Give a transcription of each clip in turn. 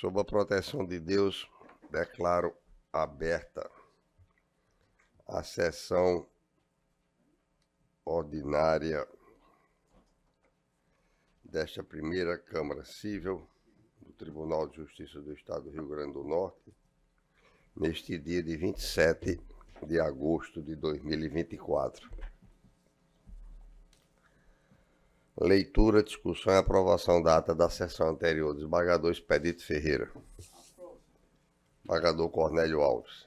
Sob a proteção de Deus, declaro aberta a sessão ordinária desta primeira Câmara Civil do Tribunal de Justiça do Estado do Rio Grande do Norte, neste dia de 27 de agosto de 2024. Leitura, discussão e aprovação da ata da sessão anterior. Desembargador Expedito Ferreira. Desembargador Cornélio Alves.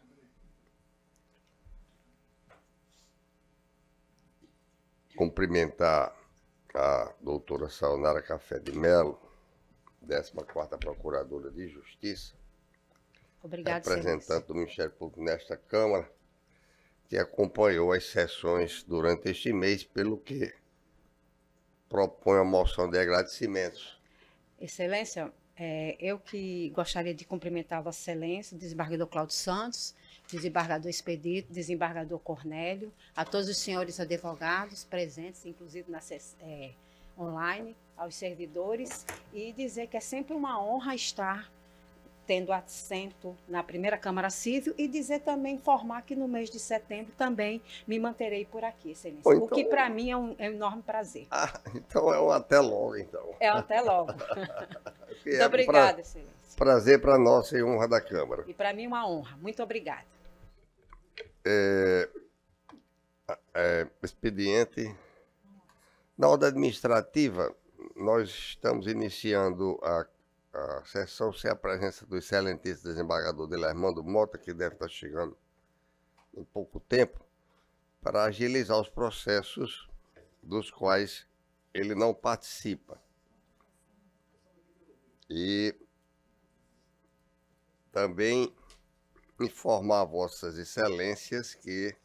Cumprimentar a doutora Sayonara Café de Melo, 14ª Procuradora de Justiça, representante do Ministério Público nesta Câmara, que acompanhou as sessões durante este mês, pelo que propõe a moção de agradecimentos. Excelência, eu que gostaria de cumprimentar Vossa Excelência, desembargador Cláudio Santos, desembargador Expedito, desembargador Cornélio, a todos os senhores advogados presentes, inclusive na online, aos servidores, e dizer que é sempre uma honra estar tendo assento na primeira Câmara Civil, e dizer também, informar que no mês de setembro também me manterei por aqui, Excelência. Então, o que para mim é um enorme prazer. Então é um até logo, então. É um até logo. Muito obrigada, Excelência. Prazer para nós e honra da Câmara. E para mim uma honra. Muito obrigada. Expediente. Na ordem administrativa, nós estamos iniciando a sessão sem a presença do excelentíssimo desembargador Delermando Mota, que deve estar chegando em pouco tempo, para agilizar os processos dos quais ele não participa. E também informar Vossas Excelências que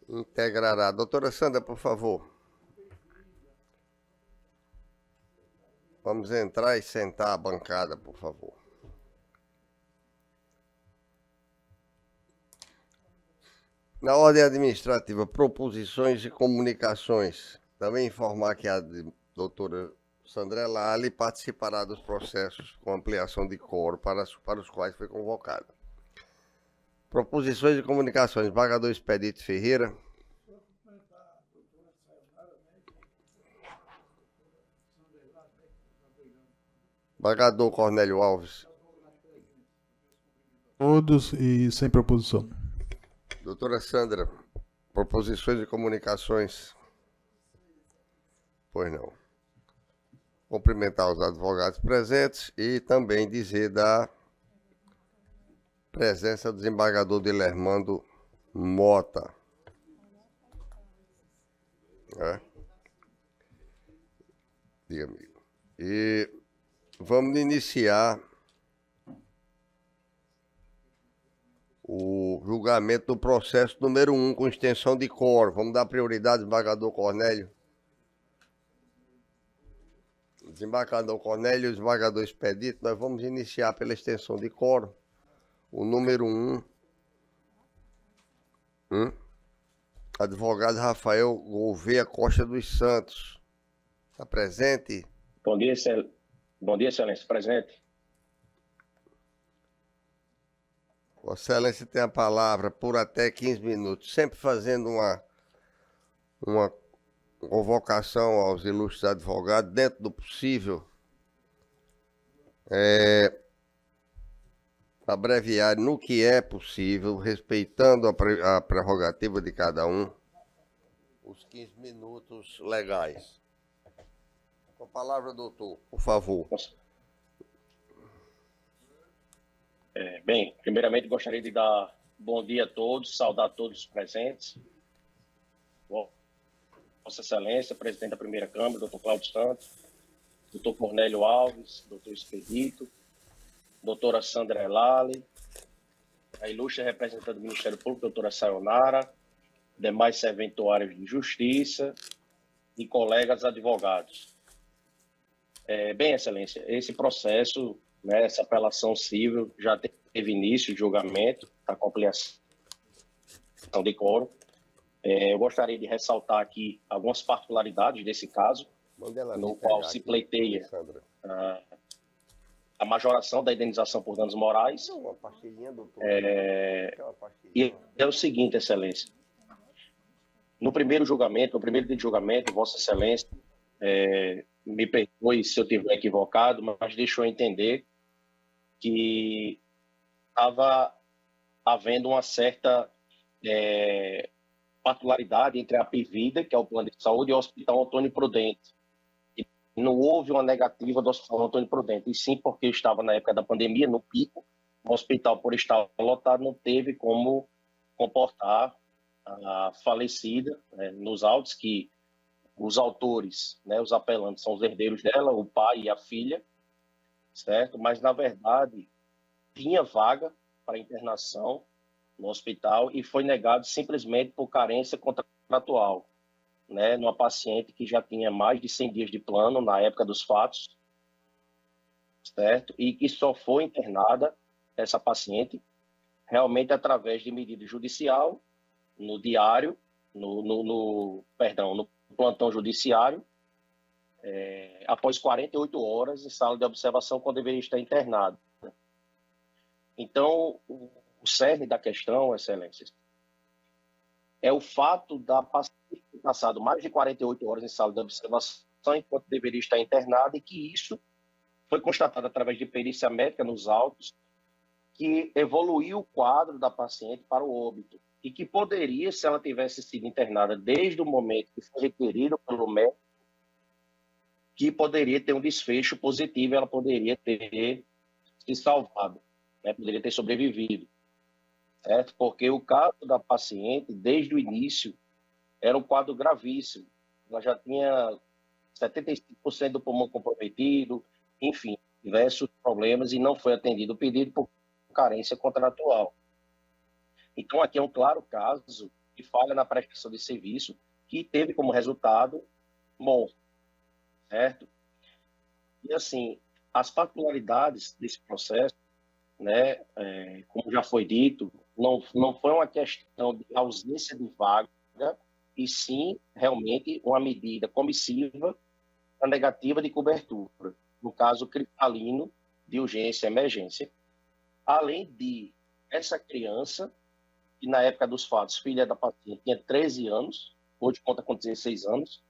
integrará. Doutora Sandra, por favor. Vamos entrar e sentar a bancada, por favor. Na ordem administrativa, proposições e comunicações. Também informar que a doutora Sandra Lali participará dos processos com ampliação de quórum para os quais foi convocada. Proposições e comunicações. Desembargador Expedito Ferreira. Desembargador Cornélio Alves. Todos e sem proposição. Doutora Sandra, proposições e comunicações. Pois não. Cumprimentar os advogados presentes e também dizer da presença do desembargador Delermando Mota. Diga, amigo. E vamos iniciar o julgamento do processo número 1 com extensão de quórum. Vamos dar prioridade ao desembargador Cornélio. Desembargador Cornélio e desembargador Expedito, nós vamos iniciar pela extensão de quórum. O número 1. Advogado Rafael Gouveia Costa dos Santos. Está presente? Bom dia, Excelência. Presente. Vossa Excelência tem a palavra por até 15 minutos, sempre fazendo uma convocação aos ilustres advogados, dentro do possível, abreviar no que é possível, respeitando a prerrogativa de cada um, os 15 minutos legais. Com a palavra, doutor, por favor. Bem, primeiramente gostaria de dar bom dia a todos, saudar todos os presentes. Vossa Excelência, presidente da primeira Câmara, doutor Cláudio Santos, doutor Cornélio Alves, doutor Expedito, doutora Sandra Lali, a ilustre representante do Ministério Público, doutora Sayonara, demais serventuários de justiça e colegas advogados. Bem, Excelência, esse processo, essa apelação civil já teve início de julgamento, a complicação de quórum. Eu gostaria de ressaltar aqui algumas particularidades desse caso, no qual se pleiteia a majoração da indenização por danos morais. E é o seguinte, Excelência. No primeiro dia de julgamento, Vossa Excelência, me perdoe se eu estiver equivocado, mas deixou entender que estava havendo uma certa particularidade entre a PIVIDA, que é o Plano de Saúde, e o Hospital Antônio Prudente. E não houve uma negativa do Hospital Antônio Prudente, e sim porque estava na época da pandemia, no pico, o hospital, por estar lotado, não teve como comportar a falecida, nos autos, que os autores, os apelantes, são os herdeiros dela, o pai e a filha, certo? Mas, na verdade, tinha vaga para internação no hospital e foi negado simplesmente por carência contratual, numa paciente que já tinha mais de 100 dias de plano na época dos fatos, certo? E que só foi internada, essa paciente, realmente através de medida judicial, no diário, no plantão judiciário, após 48 horas em sala de observação, quando deveria estar internado. Então, o cerne da questão, Excelências, é o fato da paciente ter passado mais de 48 horas em sala de observação, enquanto deveria estar internada, e que isso foi constatado através de perícia médica nos autos, que evoluiu o quadro da paciente para o óbito, e que poderia, se ela tivesse sido internada desde o momento que foi requerido pelo médico, que poderia ter um desfecho positivo, ela poderia ter se salvado, poderia ter sobrevivido, certo? Porque o caso da paciente, desde o início, era um quadro gravíssimo. Ela já tinha 75% do pulmão comprometido, enfim, diversos problemas, e não foi atendido o pedido por carência contratual. Então, aqui é um claro caso de falha na prestação de serviço, que teve como resultado morte, certo? E, assim, as particularidades desse processo, como já foi dito, não foi uma questão de ausência de vaga, e sim, realmente, uma medida comissiva da negativa de cobertura, no caso cristalino de urgência e emergência, além de essa criança, que na época dos fatos, filha da paciente, tinha 13 anos, hoje conta com 16 anos,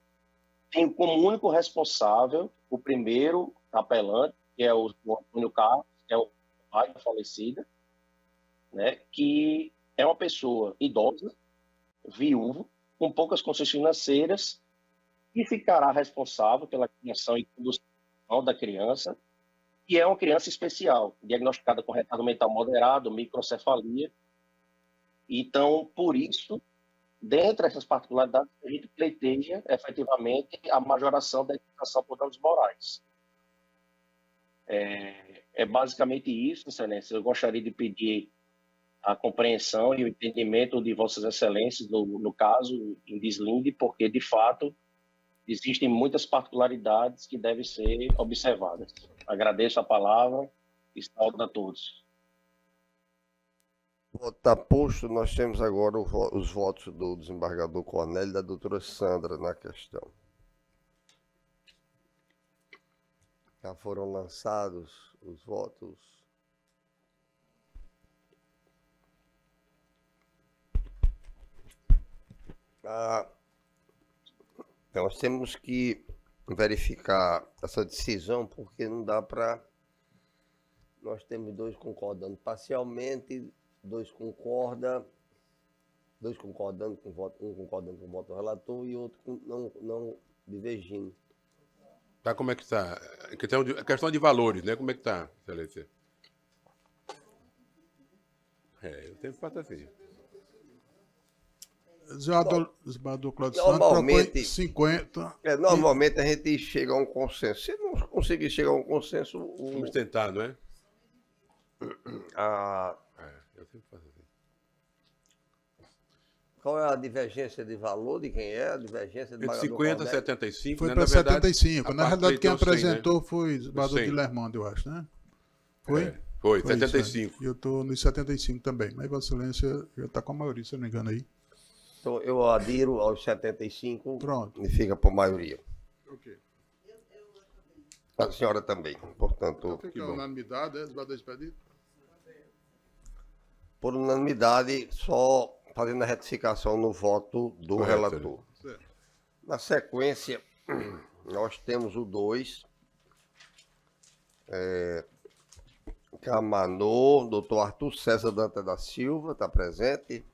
tem como único responsável o primeiro apelante, que é o Antônio Carlos, que é o pai da falecida, que é uma pessoa idosa, viúvo, com poucas condições financeiras, e ficará responsável pela criação e condução da criança, e é uma criança especial, diagnosticada com retardo mental moderado, microcefalia. Então, por isso, dentre essas particularidades, a gente pleiteia efetivamente a majoração da indenização por danos morais. É basicamente isso, Excelência. Eu gostaria de pedir a compreensão e o entendimento de Vossas Excelências no caso em deslinde, porque, de fato, existem muitas particularidades que devem ser observadas. Agradeço a palavra e saúdo a todos. Voto está posto. Nós temos agora os votos do desembargador Cornélio e da doutora Sandra na questão. Já foram lançados os votos. Nós temos que verificar essa decisão, porque não dá para... Nós temos dois concordando parcialmente, dois concordando com o voto, um concordando com o voto do relator e outro não divergindo. Tá, como é que está? Questão de valores, né? Como é que está, Excelência? Eu sempre faço assim. Desembargador Cláudio Santos propõe 50. Normalmente a gente chega a um consenso. Se não conseguir chegar a um consenso... Vamos tentar, não é? Eu sempre faço assim. Qual é a divergência de valor de quem é? A divergência de Entre 50 e 75. Foi né? para 75. Na realidade, quem 100, apresentou, né? foi o desembargador Guilhermando, eu acho, né? Foi? Foi, Foi 75. E eu estou nos 75 também. Mas Vossa Excelência já está com a maioria, se eu não me engano aí. Então, eu adiro aos 75. Pronto. E fica por maioria. Ok. A senhora também. Portanto, Então fica unanimidade, desbardou expedito? por unanimidade, só fazendo a retificação no voto do Correto, relator. Certo. Na sequência, nós temos o 2. Camanô, doutor Arthur César Danta da Silva, está presente.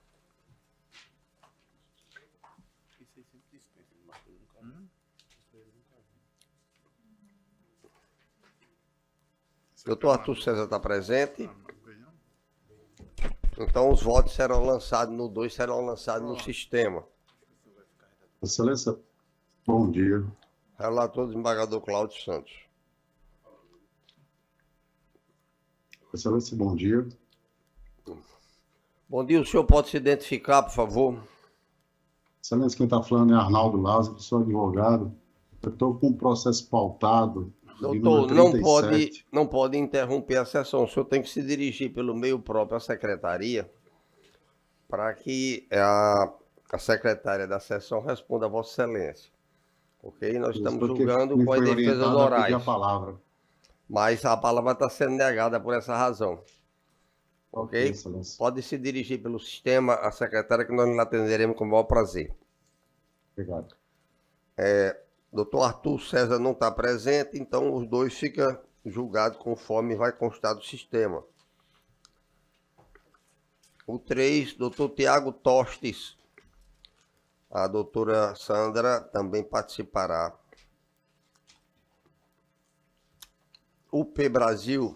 Doutor Arthur César está presente. Então os votos serão lançados no 2, serão lançados no sistema. Excelência, bom dia. Relator desembargador Cláudio Santos. Excelência, bom dia. Bom dia, o senhor pode se identificar, por favor? Excelência, quem está falando é Arnaldo Lázaro, sou advogado. Eu estou com um processo pautado. Doutor, não pode interromper a sessão. O senhor tem que se dirigir pelo meio próprio à secretaria para que a secretária da sessão responda a Vossa Excelência. Ok? Nós estamos julgando com a defesa do horário. Mas a palavra está sendo negada por essa razão. Ok? Pode se dirigir pelo sistema à secretária que nós lhe atenderemos com o maior prazer. Obrigado. Doutor Arthur César não está presente, então os dois ficam julgados conforme vai constar do sistema. O 3, doutor Tiago Tostes. A doutora Sandra também participará. UP Brasil.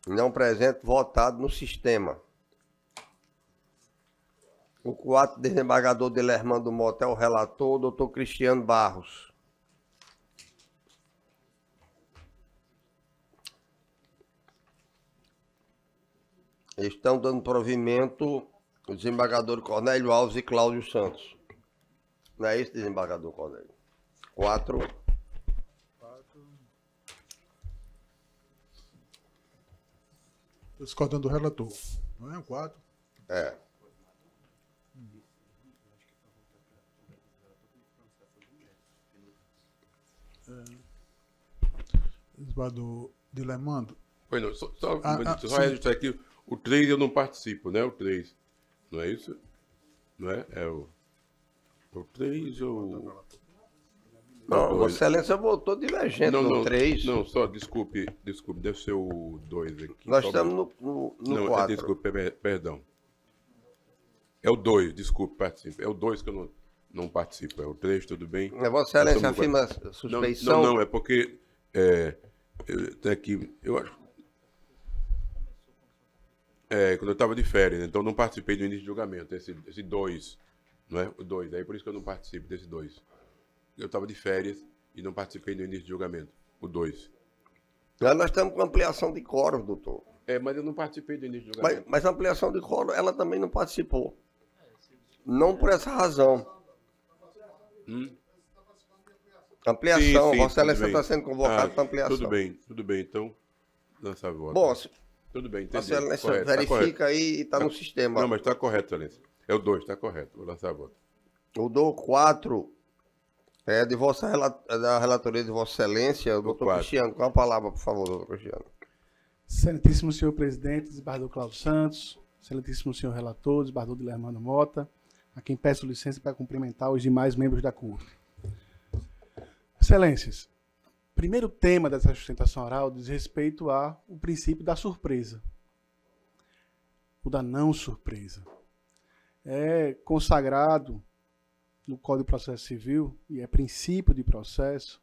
Não presente, votado no sistema. O 4, desembargador Delermando Mota é o relator, doutor Cristiano Barros. Estão dando provimento o desembargador Cornélio Alves e Cláudio Santos. Não é isso, desembargador Cornélio? 4. Estou discordando do relator. Não é? 4. É. Desbardou Dilemando. Pois não, só registrar aqui. O 3 eu não participo, né? O 3. Não é isso? Não é? É o 3 ou... Não, Vossa Excelência votou divergente no 3. Não, só, desculpe, deve ser o 2 aqui. Nós estamos no 4. Desculpe, perdão. É o 2, desculpe, participe. É o 2 que eu não participo, é o 3, tudo bem? Vossa Excelência afirma suspeição? Não, é porque tem aqui, eu acho... quando eu estava de férias, então não participei do início de julgamento, esse 2, não é? O 2, aí por isso que eu não participo desse 2. Eu estava de férias e não participei do início de julgamento, o 2. Nós estamos com ampliação de quórum, doutor. Mas eu não participei do início de julgamento. Mas a ampliação de quórum, ela também não participou. Não por essa razão. Ampliação, sim, Vossa Excelência está sendo convocado para ampliação. Tudo bem, então, lança a voto. Bom, tudo bem, entendi. Vossa Excelência Correto, verifica aí e está no sistema. Não, mas está correto, Excelência. É o 2, está correto, vou lançar a voto. O do 4 é da relatoria de Vossa Excelência, o doutor Cristiano. Com a palavra, por favor, doutor Cristiano. Excelentíssimo senhor presidente, desembargador Cláudio Santos, excelentíssimo senhor relator, desembargador Dilermando Mota, a quem peço licença para cumprimentar os demais membros da CURP. Excelências, primeiro tema dessa sustentação oral diz respeito ao princípio da surpresa, o da não surpresa. É consagrado no Código de Processo Civil, e é princípio de processo,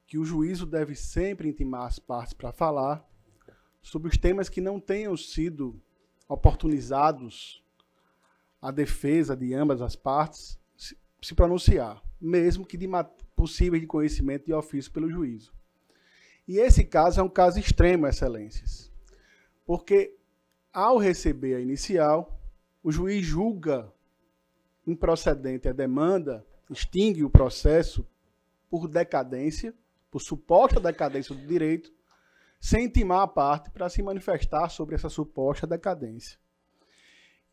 que o juízo deve sempre intimar as partes para falar sobre os temas que não tenham sido oportunizados à defesa de ambas as partes se pronunciar, mesmo que possíveis de conhecimento de ofício pelo juízo. E esse caso é um caso extremo, excelências, porque ao receber a inicial, o juiz julga improcedente a demanda, extingue o processo por decadência, por suposta decadência do direito, sem intimar a parte para se manifestar sobre essa suposta decadência.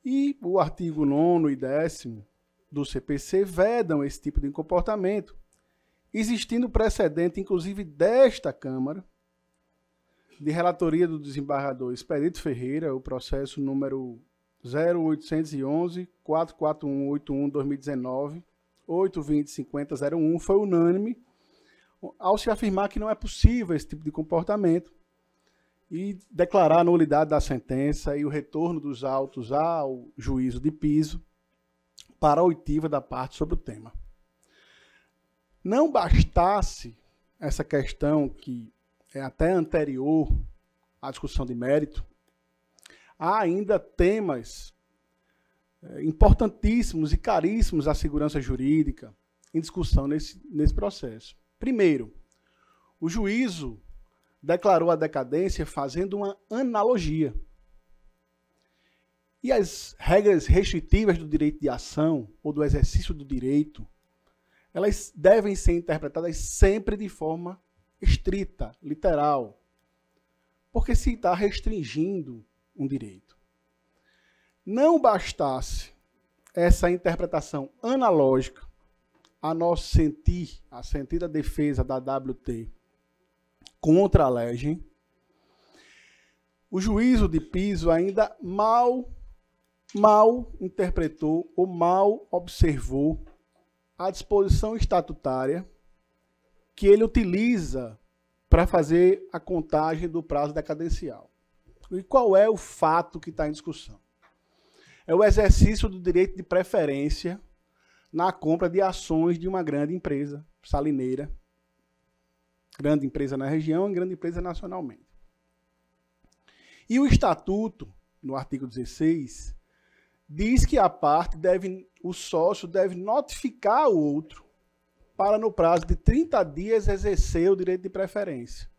E o artigo 9º e 10º do CPC vedam esse tipo de comportamento, existindo precedente, inclusive desta Câmara, de relatoria do desembargador Expedito Ferreira, o processo número 0811-44181-2019, 820-5001, foi unânime ao se afirmar que não é possível esse tipo de comportamento e declarar a nulidade da sentença e o retorno dos autos ao juízo de piso para a oitiva da parte sobre o tema. Não bastasse essa questão que é até anterior à discussão de mérito, há ainda temas importantíssimos e caríssimos à segurança jurídica em discussão nesse processo. Primeiro, o juízo declarou a decadência fazendo uma analogia. E as regras restritivas do direito de ação ou do exercício do direito, elas devem ser interpretadas sempre de forma estrita, literal, porque se está restringindo um direito. Não bastasse essa interpretação analógica, a nosso sentir, a sentida defesa da WT contra a legem, o juízo de piso ainda mal interpretou ou mal observou a disposição estatutária que ele utiliza para fazer a contagem do prazo decadencial. E qual é o fato que está em discussão? É o exercício do direito de preferência na compra de ações de uma grande empresa salineira, grande empresa na região e grande empresa nacionalmente. E o Estatuto, no artigo 16, diz que o sócio deve notificar o outro para, no prazo de 30 dias, exercer o direito de preferência.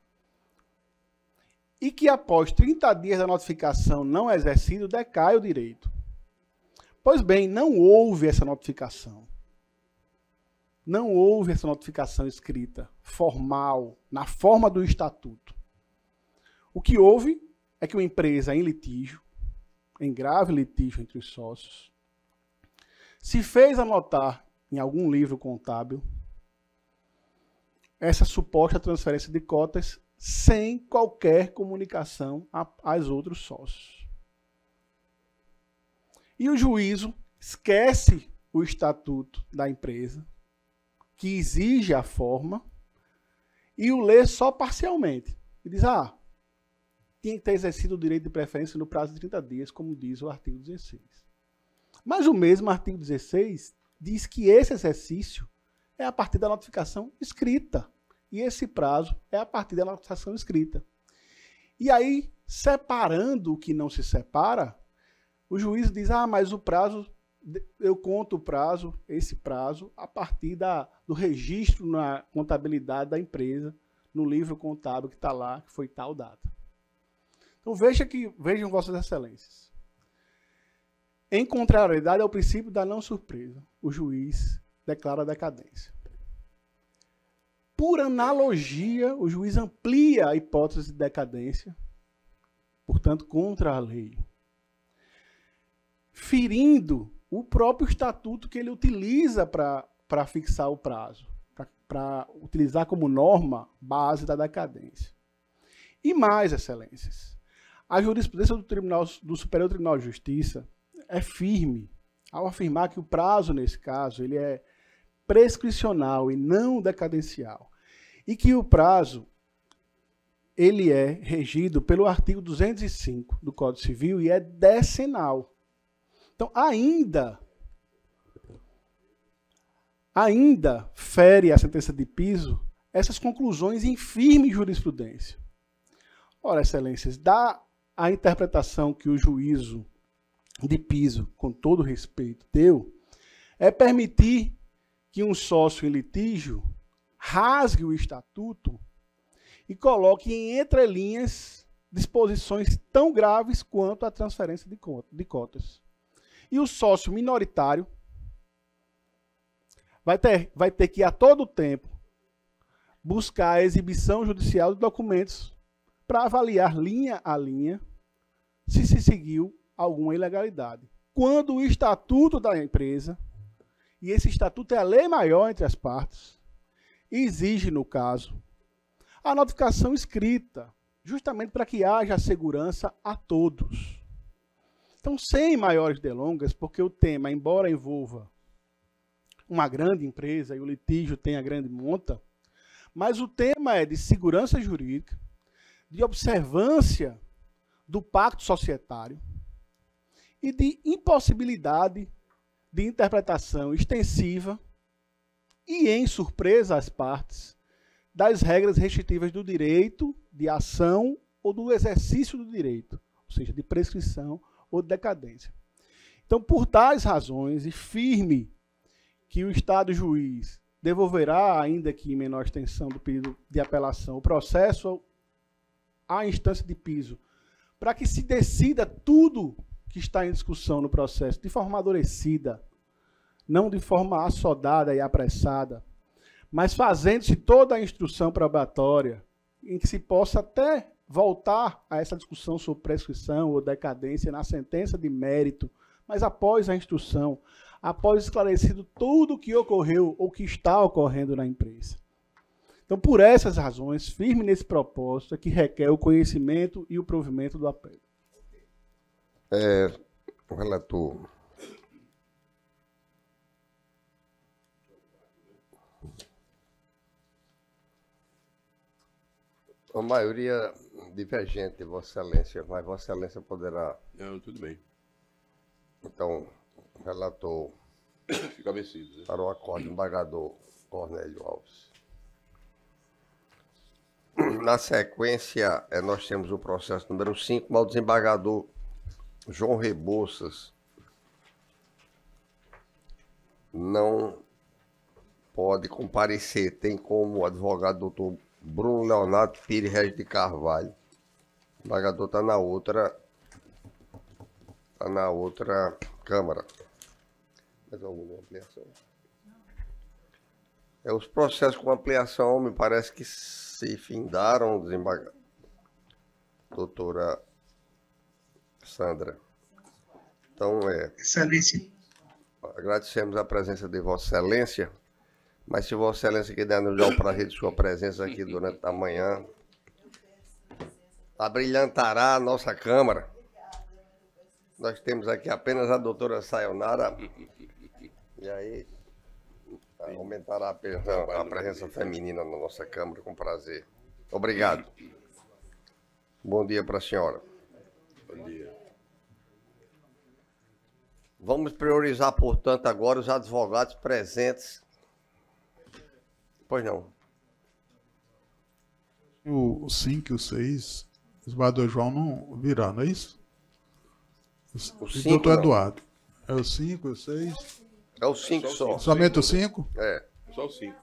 E que após 30 dias da notificação não exercido, decai o direito. Pois bem, não houve essa notificação. Não houve essa notificação escrita, formal, na forma do Estatuto. O que houve é que uma empresa em litígio, em grave litígio entre os sócios, se fez anotar em algum livro contábil essa suposta transferência de cotas sem qualquer comunicação aos outros sócios. E o juízo esquece o estatuto da empresa, que exige a forma, e o lê só parcialmente. E diz, tinha que ter exercido o direito de preferência no prazo de 30 dias, como diz o artigo 16. Mas o mesmo artigo 16 diz que esse exercício é a partir da notificação escrita. E esse prazo é a partir da notificação escrita. E aí, separando o que não se separa, o juiz diz, mas o prazo, eu conto o prazo, esse prazo, a partir do registro na contabilidade da empresa, no livro contábil que está lá, que foi tal data. Então vejam vossas excelências. Em contrariedade ao princípio da não surpresa, o juiz declara a decadência. Por analogia, o juiz amplia a hipótese de decadência, portanto, contra a lei, ferindo o próprio estatuto que ele utiliza para fixar o prazo, para utilizar como norma base da decadência. E mais, excelências, a jurisprudência do Superior Tribunal de Justiça é firme ao afirmar que o prazo, nesse caso, ele é prescricional e não decadencial. E que o prazo ele é regido pelo artigo 205 do Código Civil e é decenal. Então, ainda fere a sentença de piso essas conclusões em firme jurisprudência. Ora, excelências, dá a interpretação que o juízo de piso, com todo respeito, deu, é permitir que um sócio em litígio rasgue o estatuto e coloque em entrelinhas disposições tão graves quanto a transferência de cotas. E o sócio minoritário vai ter que, a todo tempo, buscar a exibição judicial de documentos para avaliar linha a linha se seguiu alguma ilegalidade. quando o estatuto da empresa, e esse estatuto é a lei maior entre as partes, exige, no caso, a notificação escrita, justamente para que haja segurança a todos. Então, sem maiores delongas, porque o tema, embora envolva uma grande empresa e o litígio tenha grande monta, mas o tema é de segurança jurídica, de observância do pacto societário e de impossibilidade de interpretação extensiva e, em surpresa às partes, das regras restritivas do direito de ação ou do exercício do direito, ou seja, de prescrição ou de decadência. Então, por tais razões, e firme que o Estado juiz devolverá, ainda que em menor extensão do pedido de apelação, o processo à instância de piso, para que se decida tudo que está em discussão no processo de forma amadurecida, não de forma assodada e apressada, mas fazendo-se toda a instrução probatória, em que se possa até voltar a essa discussão sobre prescrição ou decadência na sentença de mérito, mas após a instrução, após esclarecido tudo o que ocorreu ou que está ocorrendo na empresa. Então, por essas razões, firme nesse propósito, é que requer o conhecimento e o provimento do apelo. O relator. A maioria divergente de Vossa Excelência, mas Vossa Excelência poderá. Não, tudo bem. Então, o relator. Fica vencido. Né? Para o acordo, embargador Cornélio Alves. Na sequência, nós temos o processo número 5, mas o desembargador João Rebouças não pode comparecer. Tem como advogado doutor Bruno Leonardo Pires Regis de Carvalho. O desembargador está na outra Câmara. Mais alguma ampliação? Os processos com ampliação, me parece que se findaram, desembargador. Doutora Sandra. Então, Excelência. Agradecemos a presença de Vossa Excelência, mas se Vossa Excelência quiser nos dar o prazer de sua presença aqui durante a manhã, abrilhantará a nossa Câmara. Nós temos aqui apenas a doutora Sayonara, e aí aumentará a presença feminina na nossa Câmara, com prazer. Obrigado. Bom dia para a senhora. Bom dia. Vamos priorizar, portanto, agora os advogados presentes. Pois não. O 5 e o 6, o desembargador João não virá, não é isso? O E 5 doutor não. Eduardo. É o 5 e o 6? É o 5 só. Somente o 5? Só o 5.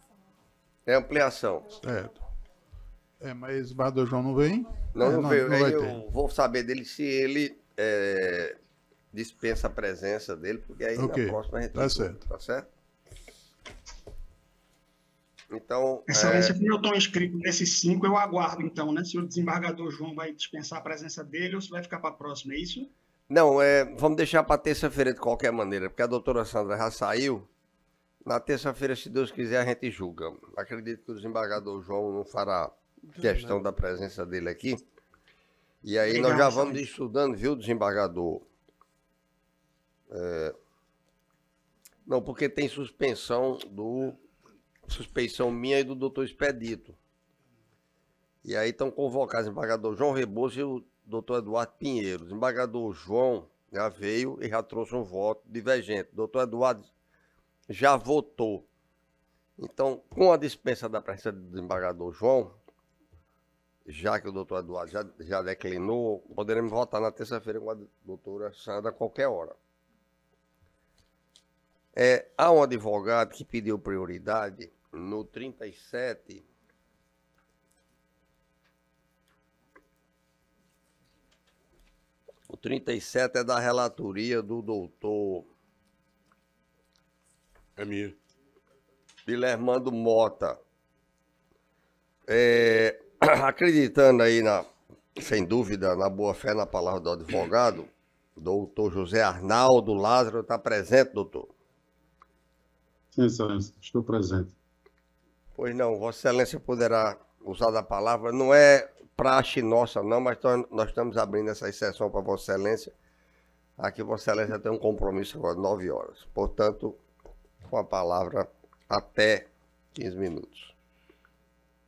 É ampliação. Certo. Mas o desembargador João não vem? Não veio. Não Aí vai eu ter. vou saber dele se ele dispensa a presença dele, porque aí Ok, na próxima a gente... tá certo. Tá certo? Então... Excelência, como eu estou inscrito nesses 5, eu aguardo então, né? Se o desembargador João vai dispensar a presença dele ou se vai ficar para a próxima, é isso? Não, vamos deixar para terça-feira de qualquer maneira, porque a doutora Sandra já saiu. Na terça-feira, se Deus quiser, a gente julga. Acredito que o desembargador João não fará questão da presença dele aqui. E aí Legal, nós já vamos excelente. estudando, viu, desembargador? Não, porque tem suspeição minha e do doutor Expedito. E aí estão convocados o desembargador João Rebouças e o doutor Eduardo Pinheiro. O desembargador João já veio e já trouxe um voto divergente. O doutor Eduardo já votou. Então, com a dispensa da presença do desembargador João, já que o doutor Eduardo já declinou, poderemos votar na terça-feira com a doutora Sandra a qualquer hora. Há um advogado que pediu prioridade no 37. O 37 é da relatoria do doutor É minha. Guilhermando Mota. Acreditando aí, sem dúvida, na boa-fé, na palavra do advogado, Doutor José Arnaldo Lázaro está presente, doutor? Sim, Excelência, estou presente. Pois não, Vossa Excelência poderá usar da palavra, não é praxe nossa não, mas nós estamos abrindo essa exceção para Vossa Excelência. Aqui Vossa Excelência tem um compromisso agora, 9 horas. Portanto, com a palavra até 15 minutos.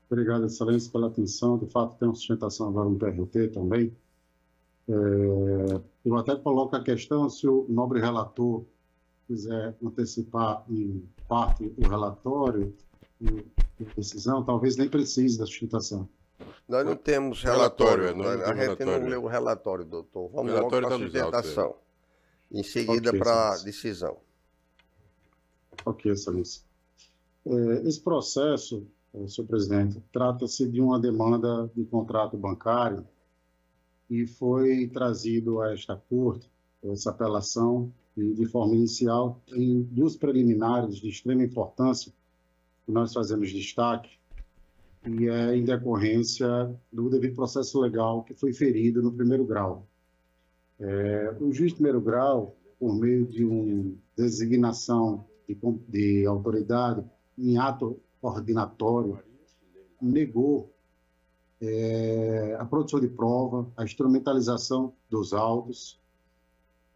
Obrigado, Excelência, pela atenção. De fato, tem uma sustentação agora no PRT também. Eu até coloco a questão, se o nobre relator quiser antecipar em parte o relatório e decisão, talvez nem precise da sustentação. Nós não temos relatório, Relatório, a gente não relatório. leu o relatório, doutor. Vamos O relatório logo para a tá nos autos, sustentação. Em seguida, Ok, para a Excelência. decisão. Ok, Excelência. Esse processo, senhor presidente, trata-se de uma demanda de contrato bancário e foi trazido a esta corte, essa apelação, e de forma inicial, em duas preliminares de extrema importância, que nós fazemos destaque, e é em decorrência do devido processo legal que foi ferido no primeiro grau. O juiz de primeiro grau, por meio de uma designação de autoridade em ato ordinatório, negou a produção de prova, a instrumentalização dos autos,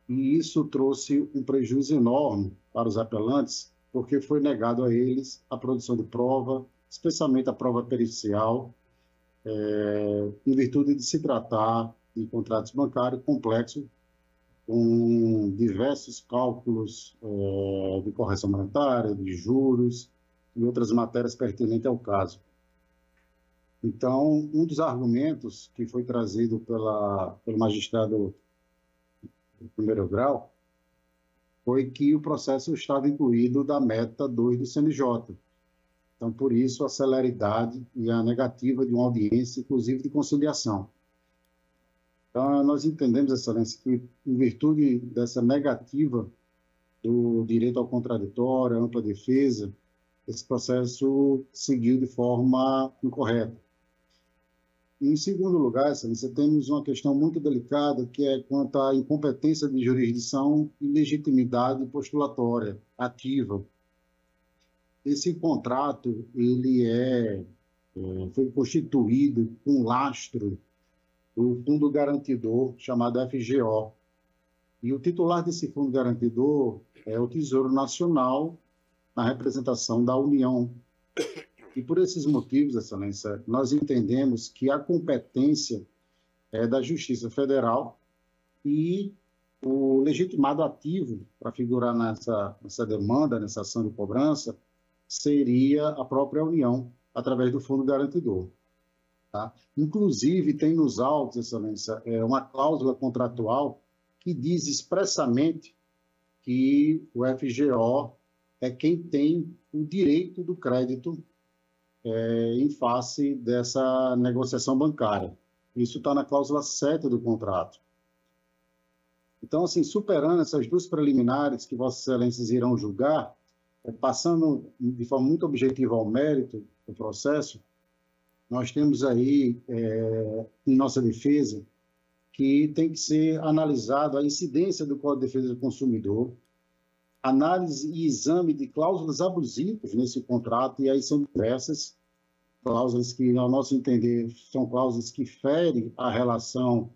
e isso trouxe um prejuízo enorme para os apelantes, porque foi negado a eles a produção de prova, especialmente a prova pericial, em virtude de se tratar de contratos bancários complexos, com diversos cálculos de correção monetária, de juros e outras matérias pertinentes ao caso. Então, um dos argumentos que foi trazido pelo magistrado de primeiro grau foi que o processo estava incluído da meta 2 do CNJ. Então, por isso, a celeridade e a negativa de uma audiência, inclusive de conciliação. Então, nós entendemos, Excelência, que, em virtude dessa negativa do direito ao contraditório, à ampla defesa, esse processo seguiu de forma incorreta. E, em segundo lugar, Excelência, temos uma questão muito delicada, que é quanto à incompetência de jurisdição e legitimidade postulatória ativa. Esse contrato, ele foi constituído com lastro do Fundo Garantidor, chamado FGO. E o titular desse Fundo Garantidor é o Tesouro Nacional, na representação da União. E por esses motivos, Excelência, nós entendemos que a competência é da Justiça Federal e o legitimado ativo para figurar nessa demanda, nessa ação de cobrança, seria a própria União, através do Fundo Garantidor. Tá? Inclusive, tem nos autos, Excelência, uma cláusula contratual que diz expressamente que o FGO é quem tem o direito do crédito em face dessa negociação bancária. Isso está na cláusula 7 do contrato. Então, assim, superando essas duas preliminares que Vossas Excelências irão julgar, passando de forma muito objetiva ao mérito do processo, nós temos aí, em nossa defesa, que tem que ser analisado a incidência do Código de Defesa do Consumidor, análise e exame de cláusulas abusivas nesse contrato, e aí são diversas cláusulas que, ao nosso entender, são cláusulas que ferem a relação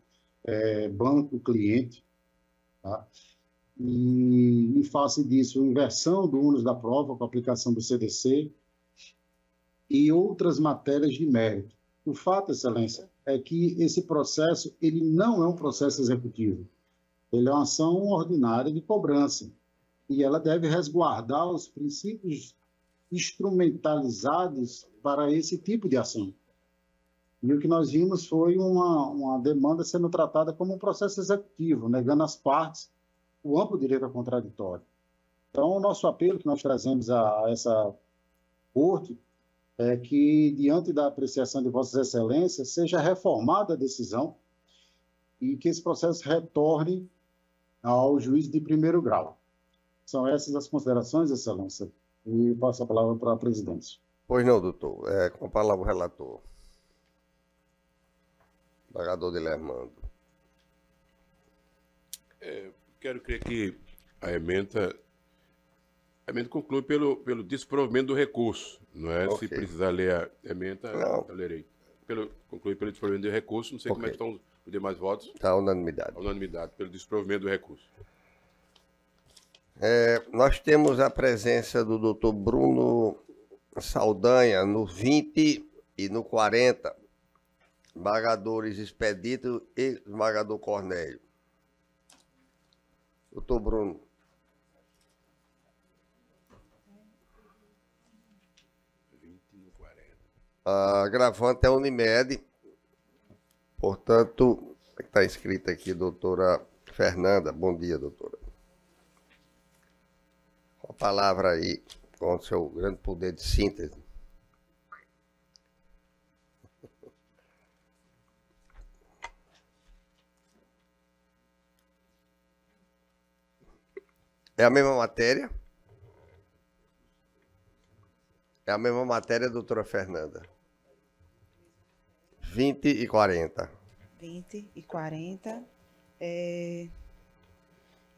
banco-cliente, tá? E, em face disso, inversão do ônus da prova com a aplicação do CDC e outras matérias de mérito. O fato, Excelência, é que esse processo ele não é um processo executivo. Ele é uma ação ordinária de cobrança. E ela deve resguardar os princípios instrumentalizados para esse tipo de ação. E o que nós vimos foi uma demanda sendo tratada como um processo executivo, negando às partes o amplo direito ao contraditório. Então, o nosso apelo que nós trazemos a essa corte é que, diante da apreciação de Vossas Excelências, seja reformada a decisão e que esse processo retorne ao juiz de primeiro grau. São essas as considerações, Excelência, e passo a palavra para a presidência. Pois não, doutor. Com a palavra o relator. Embargador Dilermando. Quero crer que a ementa conclui pelo desprovimento do recurso, não é? Ok. Se precisar ler a ementa, Não. eu lerei. Conclui pelo desprovimento do recurso, não sei como é que estão os demais votos. Está unanimidade. A unanimidade, pelo desprovimento do recurso. Nós temos a presença do doutor Bruno Saldanha no 20 e no 40, embargadores Expedito e embargador Cornélio. Doutor Bruno. A agravante é Unimed, portanto, está escrito aqui, doutora Fernanda. Bom dia, doutora. A palavra aí, com o seu grande poder de síntese. É a mesma matéria? É a mesma matéria, doutora Fernanda. 20 e 40. 20 e 40.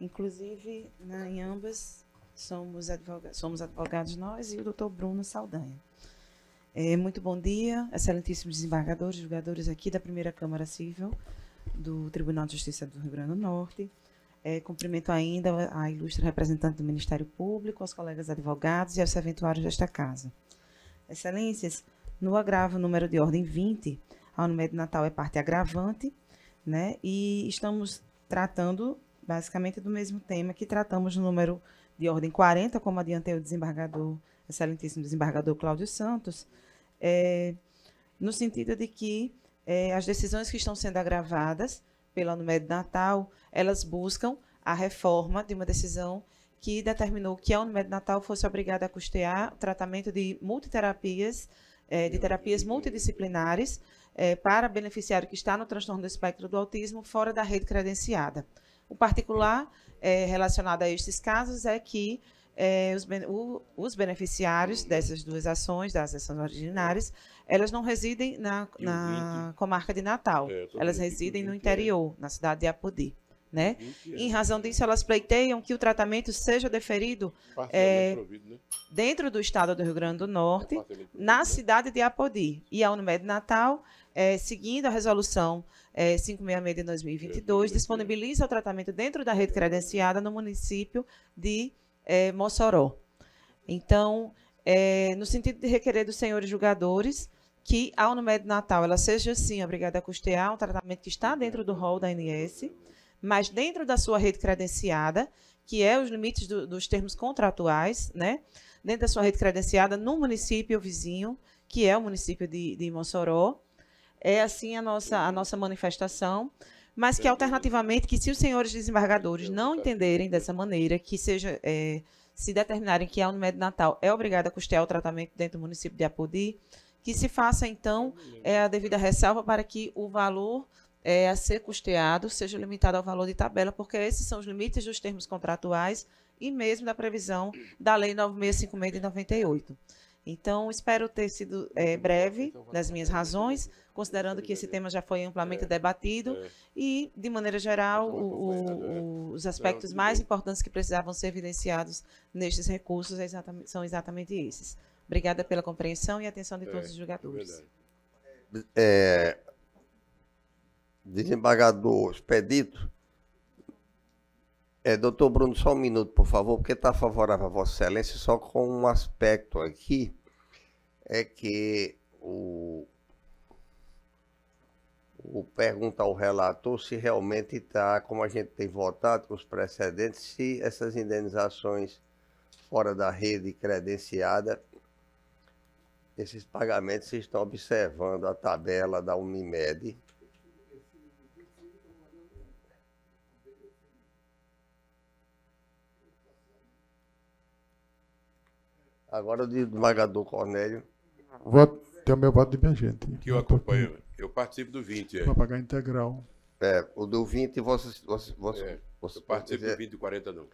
Inclusive, em ambas, somos advogados nós e o doutor Bruno Saldanha. Muito bom dia, excelentíssimos desembargadores, julgadores aqui da primeira Câmara Civil do Tribunal de Justiça do Rio Grande do Norte. Cumprimento ainda a ilustre representante do Ministério Público, aos colegas advogados e aos serventuários desta casa. Excelências, no agravo número de ordem 20, a Unimed Natal é parte agravante, né? E estamos tratando basicamente do mesmo tema que tratamos no número de ordem 40, como adiantei o desembargador, excelentíssimo desembargador Cláudio Santos, no sentido de que as decisões que estão sendo agravadas pela Unimed Natal, elas buscam a reforma de uma decisão que determinou que a Unimed Natal fosse obrigada a custear o tratamento de multiterapias, de terapias multidisciplinares, para beneficiário que está no transtorno do espectro do autismo fora da rede credenciada. O particular relacionado a estes casos é que os beneficiários dessas duas ações, das ações originárias, elas não residem na comarca de Natal, elas residem no interior, na cidade de Apodi. Né? Em razão disso, elas pleiteiam que o tratamento seja deferido dentro do estado do Rio Grande do Norte, na cidade de Apodi. E a Unimed Natal, seguindo a resolução 566 de 2022, disponibiliza o tratamento dentro da rede credenciada no município de Mossoró. Então, no sentido de requerer dos senhores julgadores que a Unimed Natal ela seja, sim, obrigada a custear um tratamento que está dentro do rol da ANS, mas dentro da sua rede credenciada, que é os limites dos termos contratuais, né? Dentro da sua rede credenciada no município vizinho, que é o município de Mossoró. É assim a nossa manifestação, mas que alternativamente, que se os senhores desembargadores não entenderem dessa maneira, que seja, se determinarem que a Unimed Natal é obrigada a custear o tratamento dentro do município de Apodi, que se faça, então, a devida ressalva para que o valor a ser custeado seja limitado ao valor de tabela, porque esses são os limites dos termos contratuais e mesmo da previsão da Lei 9656 de 98. Então, espero ter sido breve nas minhas razões, considerando que esse tema já foi amplamente debatido e, de maneira geral, os aspectos mais importantes que precisavam ser evidenciados nestes recursos são exatamente esses. Obrigada pela compreensão e atenção de todos os julgadores. Desembargador Expedito, doutor Bruno, só um minuto, por favor, porque está favorável a Vossa Excelência, só com um aspecto aqui, é que o pergunta ao relator se realmente está, como a gente tem votado com os precedentes, se essas indenizações fora da rede credenciada, esses pagamentos se estão observando a tabela da Unimed. Agora o desembargador Cornélio. Tem o meu voto divergente. Que eu acompanho. Eu participo do 20. Para pagar integral. O do 20, eu participo do 20 e 40 não.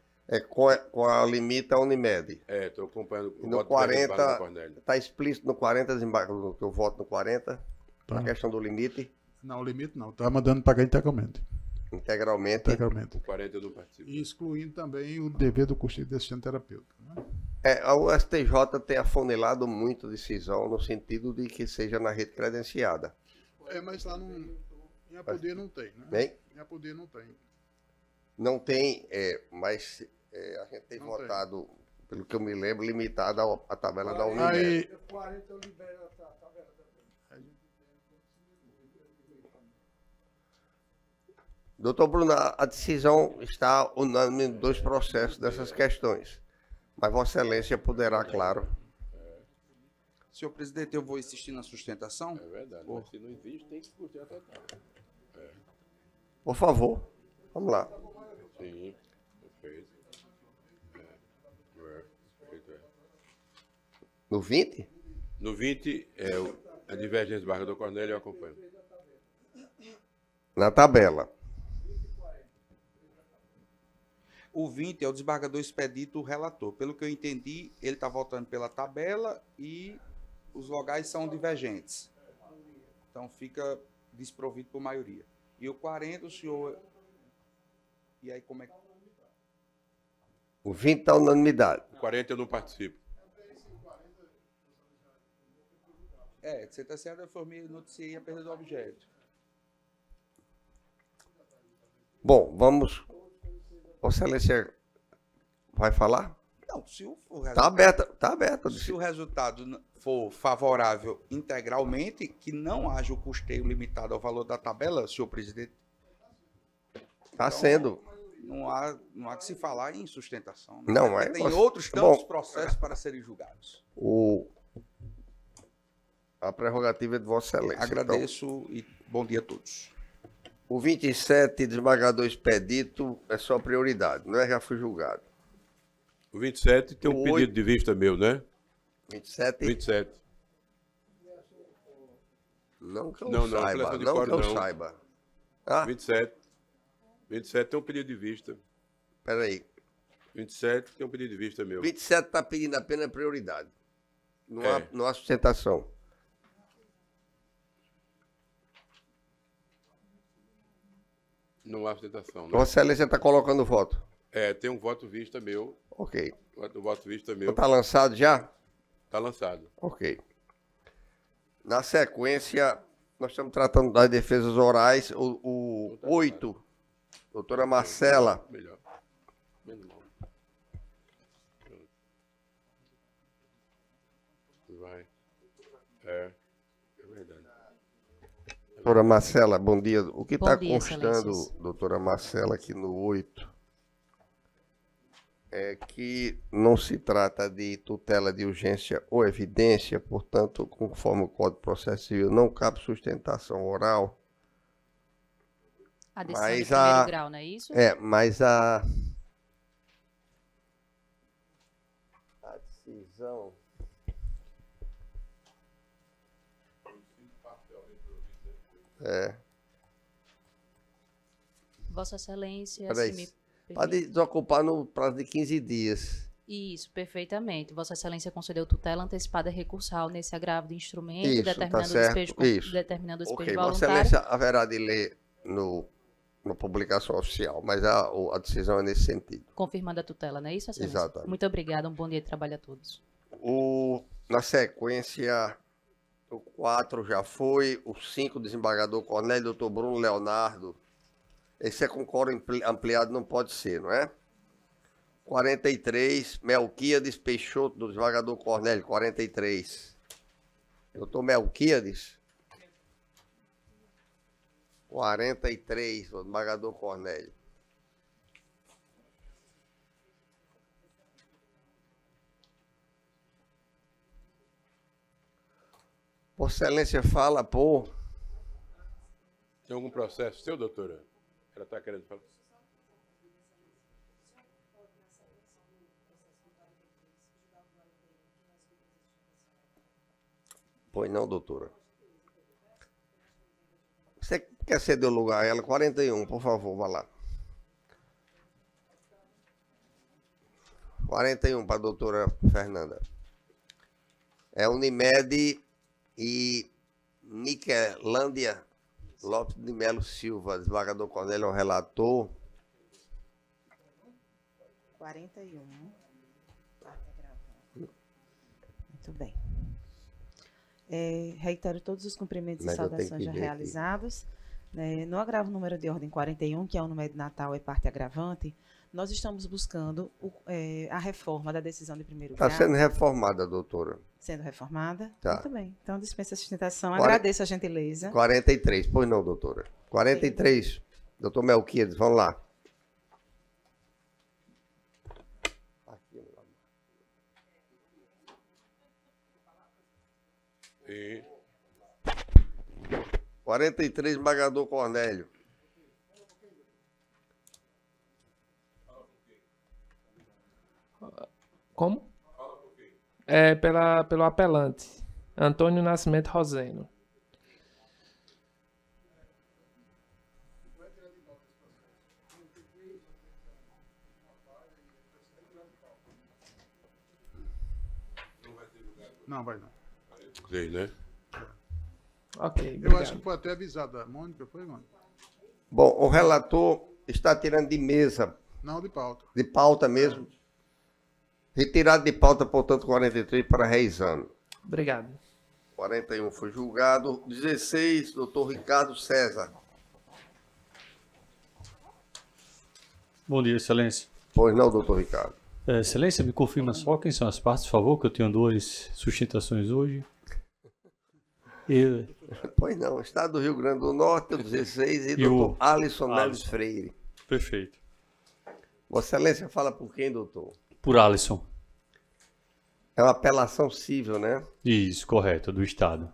Com a limite a Unimed. Estou acompanhando o no 40, está explícito no 40, desembargador, que eu voto no 40, a questão do limite. Não, o limite não. Está mandando pagar integralmente. Integralmente. integralmente. O 40 eu não participo. E excluindo também o dever do custeio de assistente terapêutico. Né? O STJ tem afunilado muito a decisão no sentido de que seja na rede credenciada. Mas lá não, em Apoder não tem, né? Bem? Em Apoder não tem. Não tem, mas a gente tem Não votado, pelo que eu me lembro, limitado à tabela da Unimed. Aí, Doutor Bruno, a decisão está unânime em 2 processos dessas questões. Mas Vossa Excelência poderá, claro. Senhor presidente, eu vou insistir na sustentação. É verdade, mas se não existe, tem que discutir a total. Por favor, vamos lá. Sim, perfeito. Perfeito, No 20? No 20, a divergência do Barra Cornélio eu acompanho. Na tabela. O 20 é o desembargador Expedito, o relator. Pelo que eu entendi, ele está votando pela tabela e os vogais são divergentes. Então fica desprovido por maioria. E o 40, o senhor... E aí como é que... O 20 está unanimidade. O 40 eu não participo. que você está certo, eu noticiei a perda do objeto. Bom, vamos... Vossa Excelência vai falar? Não, se o Está aberta, está aberta. Se o resultado for favorável integralmente, que não haja o custeio limitado ao valor da tabela, senhor presidente. Está sendo. Não há que se falar em sustentação. Né? Não, tem outros tantos processos para serem julgados. A prerrogativa é de Vossa Excelência. Agradeço e bom dia a todos. O 27, desembargador Expedito, é só prioridade, não é? Já foi julgado. O 27 tem um pedido de vista meu, né? 27? 27. Não que eu saiba, não que eu saiba. Ah? 27 tem um pedido de vista. Peraí. 27 tem um pedido de vista meu. 27 está pedindo apenas prioridade. Não há sustentação. Não há sustentação. Né? Vossa Excelência está colocando voto. Tem um voto vista meu. Ok. Um voto vista meu. Está lançado já? Está lançado. Ok. Na sequência, nós estamos tratando das defesas orais. O 8, doutora Marcela. Melhor. Menos mal. Vai. É verdade. Doutora Marcela, bom dia. O que está constando, doutora Marcela, aqui no 8, é que não se trata de tutela de urgência ou evidência, portanto, conforme o Código de Processo Civil, não cabe sustentação oral. A decisão de primeiro grau, não é isso? Mas a decisão... Vossa Excelência, se me pode desocupar no prazo de 15 dias. Isso, perfeitamente. Vossa Excelência concedeu tutela antecipada recursal nesse agravo de instrumento, isso, determinando tá o despejo, determinando o despejo voluntário. Vossa Excelência haverá de ler na publicação oficial, mas a decisão é nesse sentido. Confirmando a tutela, não é isso, Excelência? Exatamente. Muito obrigada, um bom dia de trabalho a todos. Na sequência, o 4 já foi, o 5, desembargador Cornélio, doutor Bruno Leonardo. Esse é com quórum ampliado, não pode ser, não é? 43, Melquíades Peixoto, do desembargador Cornélio, 43. Doutor Melquíades. 43, do desembargador Cornélio. Vossa Excelência fala por... Tem algum processo seu, doutora? Ela está querendo falar. Pois não, doutora. Você quer ceder o lugar a ela? 41, por favor, vá lá. 41 para a doutora Fernanda. É Unimed e Niquelândia Lopes de Melo Silva, desembargador Cornélio é o relator. 41. Muito bem. Reitero todos os cumprimentos e saudações já realizados. No agravo número de ordem 41, que é o número de Natal e parte agravante, nós estamos buscando a reforma da decisão de primeiro grau. Está sendo reformada, doutora. Sendo reformada? Tá. Muito bem. Então, dispensa a sustentação. Agradeço a gentileza. 43, pois não, doutora. 43, doutor Melquiades, vamos lá. Sim. 43, desembargador Cornélio. Como? Pelo apelante, Antônio Nascimento Roseno. Não, vai não. Sei, né? Ok, Eu obrigado. acho que foi até avisado a Mônica, foi, mano? Bom, o relator está tirando de mesa. Não, de pauta. De pauta mesmo. Retirado de pauta, portanto, 43 para reexame. Obrigado. 41 foi julgado. 16, doutor Ricardo César. Bom dia, Excelência. Pois não, doutor Ricardo. Excelência, me confirma só quem são as partes, por favor, que eu tenho 2 sustentações hoje. Pois não, Estado do Rio Grande do Norte, 16, e doutor Alisson Neves Freire. Perfeito. Vossa Excelência fala por quem, doutor? Por Alisson. É uma apelação civil, né? Isso, correto, do Estado.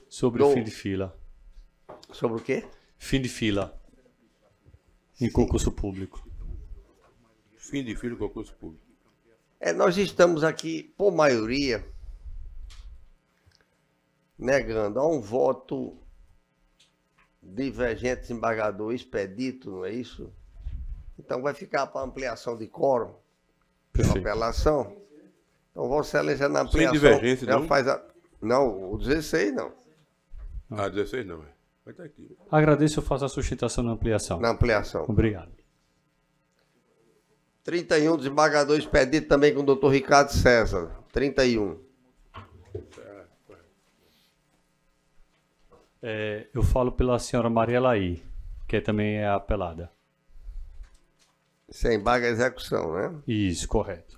Sobre o fim de fila. Sobre o quê? Fim de fila. Em concurso público. Fim de fila em concurso público. Nós estamos aqui, por maioria, negando. Há um voto divergente, desembargador Expedito, não é isso? Então vai ficar para ampliação de quórum. Pela apelação. Então, Vossa Excelência na ampliação. Sem divergência, já não? faz a... Não, o 16 não. Ah, 16 não, é. Vai estar aqui. Agradeço, eu faço a sustentação na ampliação. Na ampliação. Obrigado. 31, desembargador Expedito também com o doutor Ricardo César. 31. Eu falo pela senhora Maria Laí, que também é apelada. Sem embargo a execução, né? Isso, correto.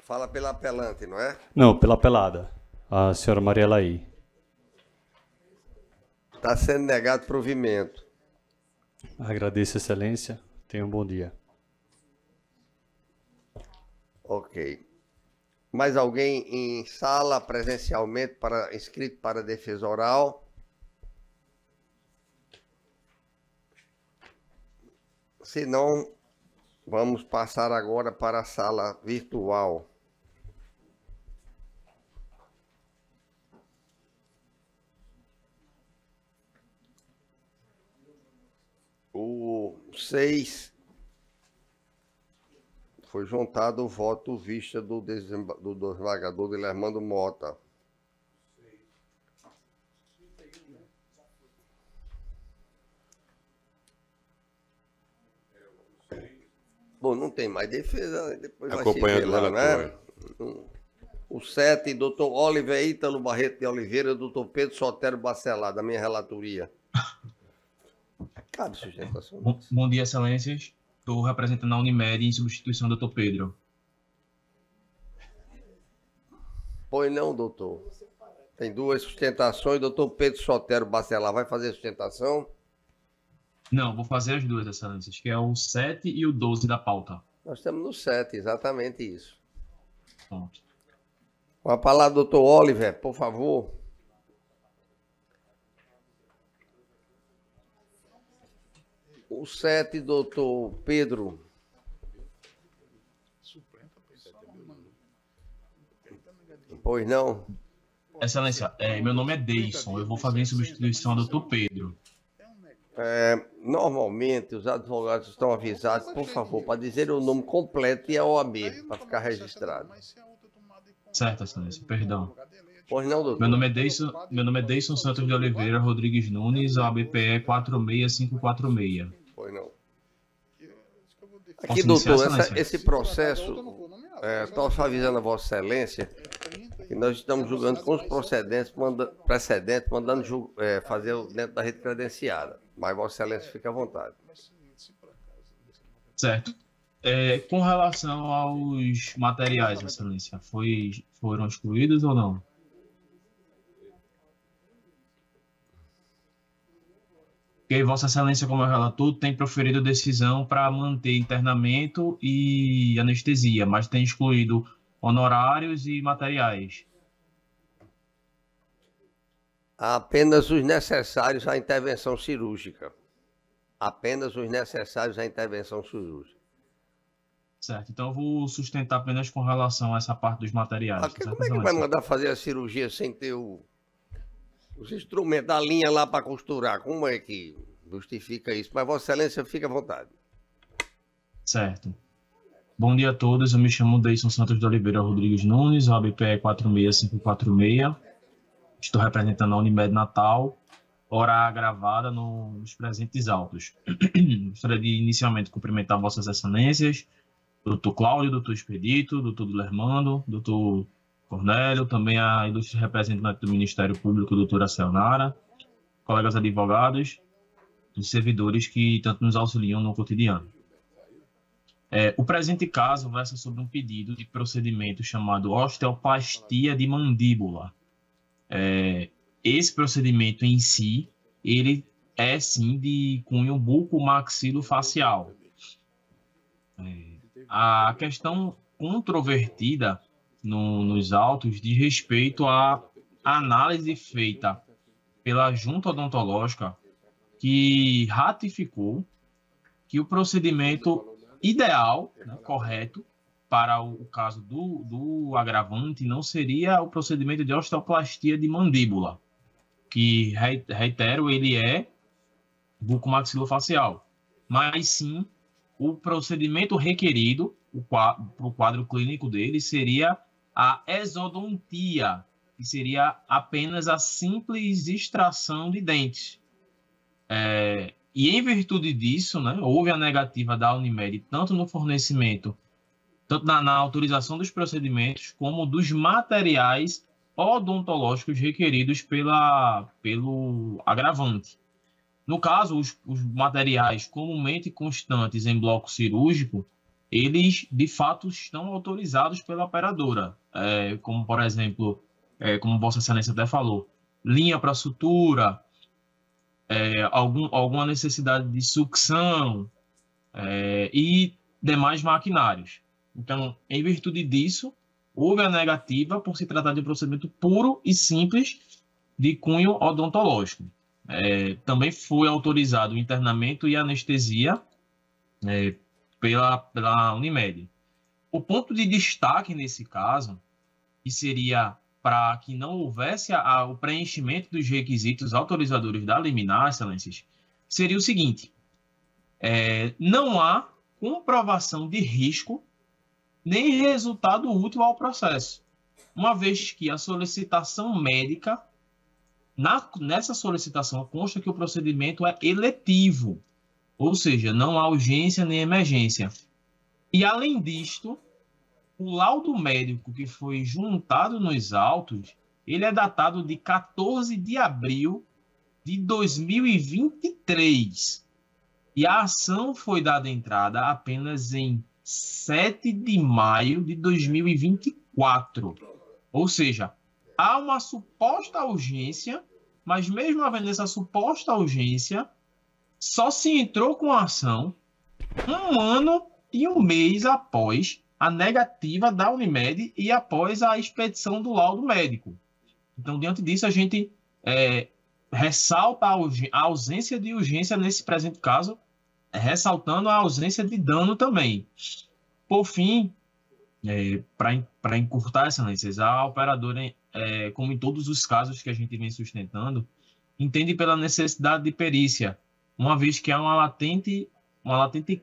Fala pela apelante, não é? Não, pela apelada. A senhora Maria Laí. Está sendo negado provimento. Agradeço, Excelência. Tenha um bom dia. Ok. Mais alguém em sala presencialmente inscrito para defesa oral? Se não, vamos passar agora para a sala virtual. O 6 foi juntado o voto vista do desembargador Guilhermando Mota. Bom, não tem mais defesa, depois vai se ver lá, né? O 7, doutor Oliver Ítalo Barreto de Oliveira, doutor Pedro Sotero Bacelar, da minha relatoria. Cabe sustentação. Bom dia, Excelências. Estou representando a Unimed em substituição do doutor Pedro. Pois não, doutor. Tem 2 sustentações. Doutor Pedro Sotero Bacelar vai fazer a sustentação? Não, vou fazer as 2, Excelências, que é o 7 e o 12 da pauta. Nós estamos no 7, exatamente isso. Pronto. Com a palavra, doutor Oliver, por favor. O 7, doutor Pedro. Pois não. Excelência, meu nome é Deison. Eu vou fazer em substituição do doutor Pedro. Normalmente, os advogados estão avisados, por favor, para dizer o nome completo e a OAB, para ficar registrado. Certo, excelência, perdão. Pois não, doutor. Meu nome é Deison Santos de Oliveira Rodrigues Nunes, OABPE 46546. Pois não. Posso Aqui, iniciar, doutor, excelência? esse processo, estou só avisando a Vossa Excelência que nós estamos julgando com os precedentes, mandando fazer dentro da rede credenciada. Mas Vossa Excelência fica à vontade. Certo. Com relação aos materiais, excelência, foram excluídos ou não? Porque Vossa Excelência, como relator, tem proferido decisão para manter internamento e anestesia, mas tem excluído honorários e materiais. Apenas os necessários à intervenção cirúrgica. Apenas os necessários à intervenção cirúrgica. Certo, então eu vou sustentar apenas com relação a essa parte dos materiais. Como é que vai mandar fazer a cirurgia sem ter os instrumentos, a linha lá para costurar? Como é que justifica isso? Mas Vossa Excelência fica à vontade. Certo. Bom dia a todos, eu me chamo Deison Santos de Oliveira Rodrigues Nunes, OABPE 46546. Estou representando a Unimed Natal, hora gravada nos presentes autos. Gostaria de inicialmente cumprimentar Vossas Excelências, Dr. Cláudio, Dr. Expedito, Dr. Dilermando, Dr. Cornélio, também a ilustre representante do Ministério Público, doutora Sayonara, colegas advogados e servidores que tanto nos auxiliam no cotidiano. O presente caso versa sobre um pedido de procedimento chamado osteoplastia de mandíbula. Esse procedimento em si, ele é sim de cunho bucomaxilofacial. A questão controvertida nos autos diz respeito à análise feita pela junta odontológica que ratificou que o procedimento ideal, correto, para o caso do agravante não seria o procedimento de osteoplastia de mandíbula, que, reitero, ele é bucomaxilofacial, mas sim o procedimento requerido para o quadro clínico dele seria a exodontia, que seria apenas a simples extração de dentes. E em virtude disso, houve a negativa da Unimed, tanto no fornecimento, tanto na autorização dos procedimentos, como dos materiais odontológicos requeridos pelo agravante. No caso, os materiais comumente constantes em bloco cirúrgico, eles, de fato, estão autorizados pela operadora, como, por exemplo, como Vossa Excelência até falou, linha para sutura, alguma necessidade de sucção e demais maquinários. Então, em virtude disso, houve a negativa por se tratar de um procedimento puro e simples de cunho odontológico. Também foi autorizado o internamento e anestesia pela Unimed. O ponto de destaque nesse caso, que seria para que não houvesse o preenchimento dos requisitos autorizadores da liminar, excelências, seria o seguinte: não há comprovação de risco nem resultado útil ao processo, uma vez que a solicitação médica, nessa solicitação consta que o procedimento é eletivo, ou seja, não há urgência nem emergência. E, além disto, o laudo médico que foi juntado nos autos, ele é datado de 14 de abril de 2023. E a ação foi dada entrada apenas em 7 de maio de 2024. Ou seja, há uma suposta urgência, mas mesmo havendo essa suposta urgência, só se entrou com a ação 1 ano e 1 mês após a negativa da Unimed e após a expedição do laudo médico. Então, diante disso, a gente ressalta a ausência de urgência nesse presente caso, ressaltando a ausência de dano também. Por fim, para encurtar, excelências, a operadora, como em todos os casos que a gente vem sustentando, entende pela necessidade de perícia, uma vez que há uma latente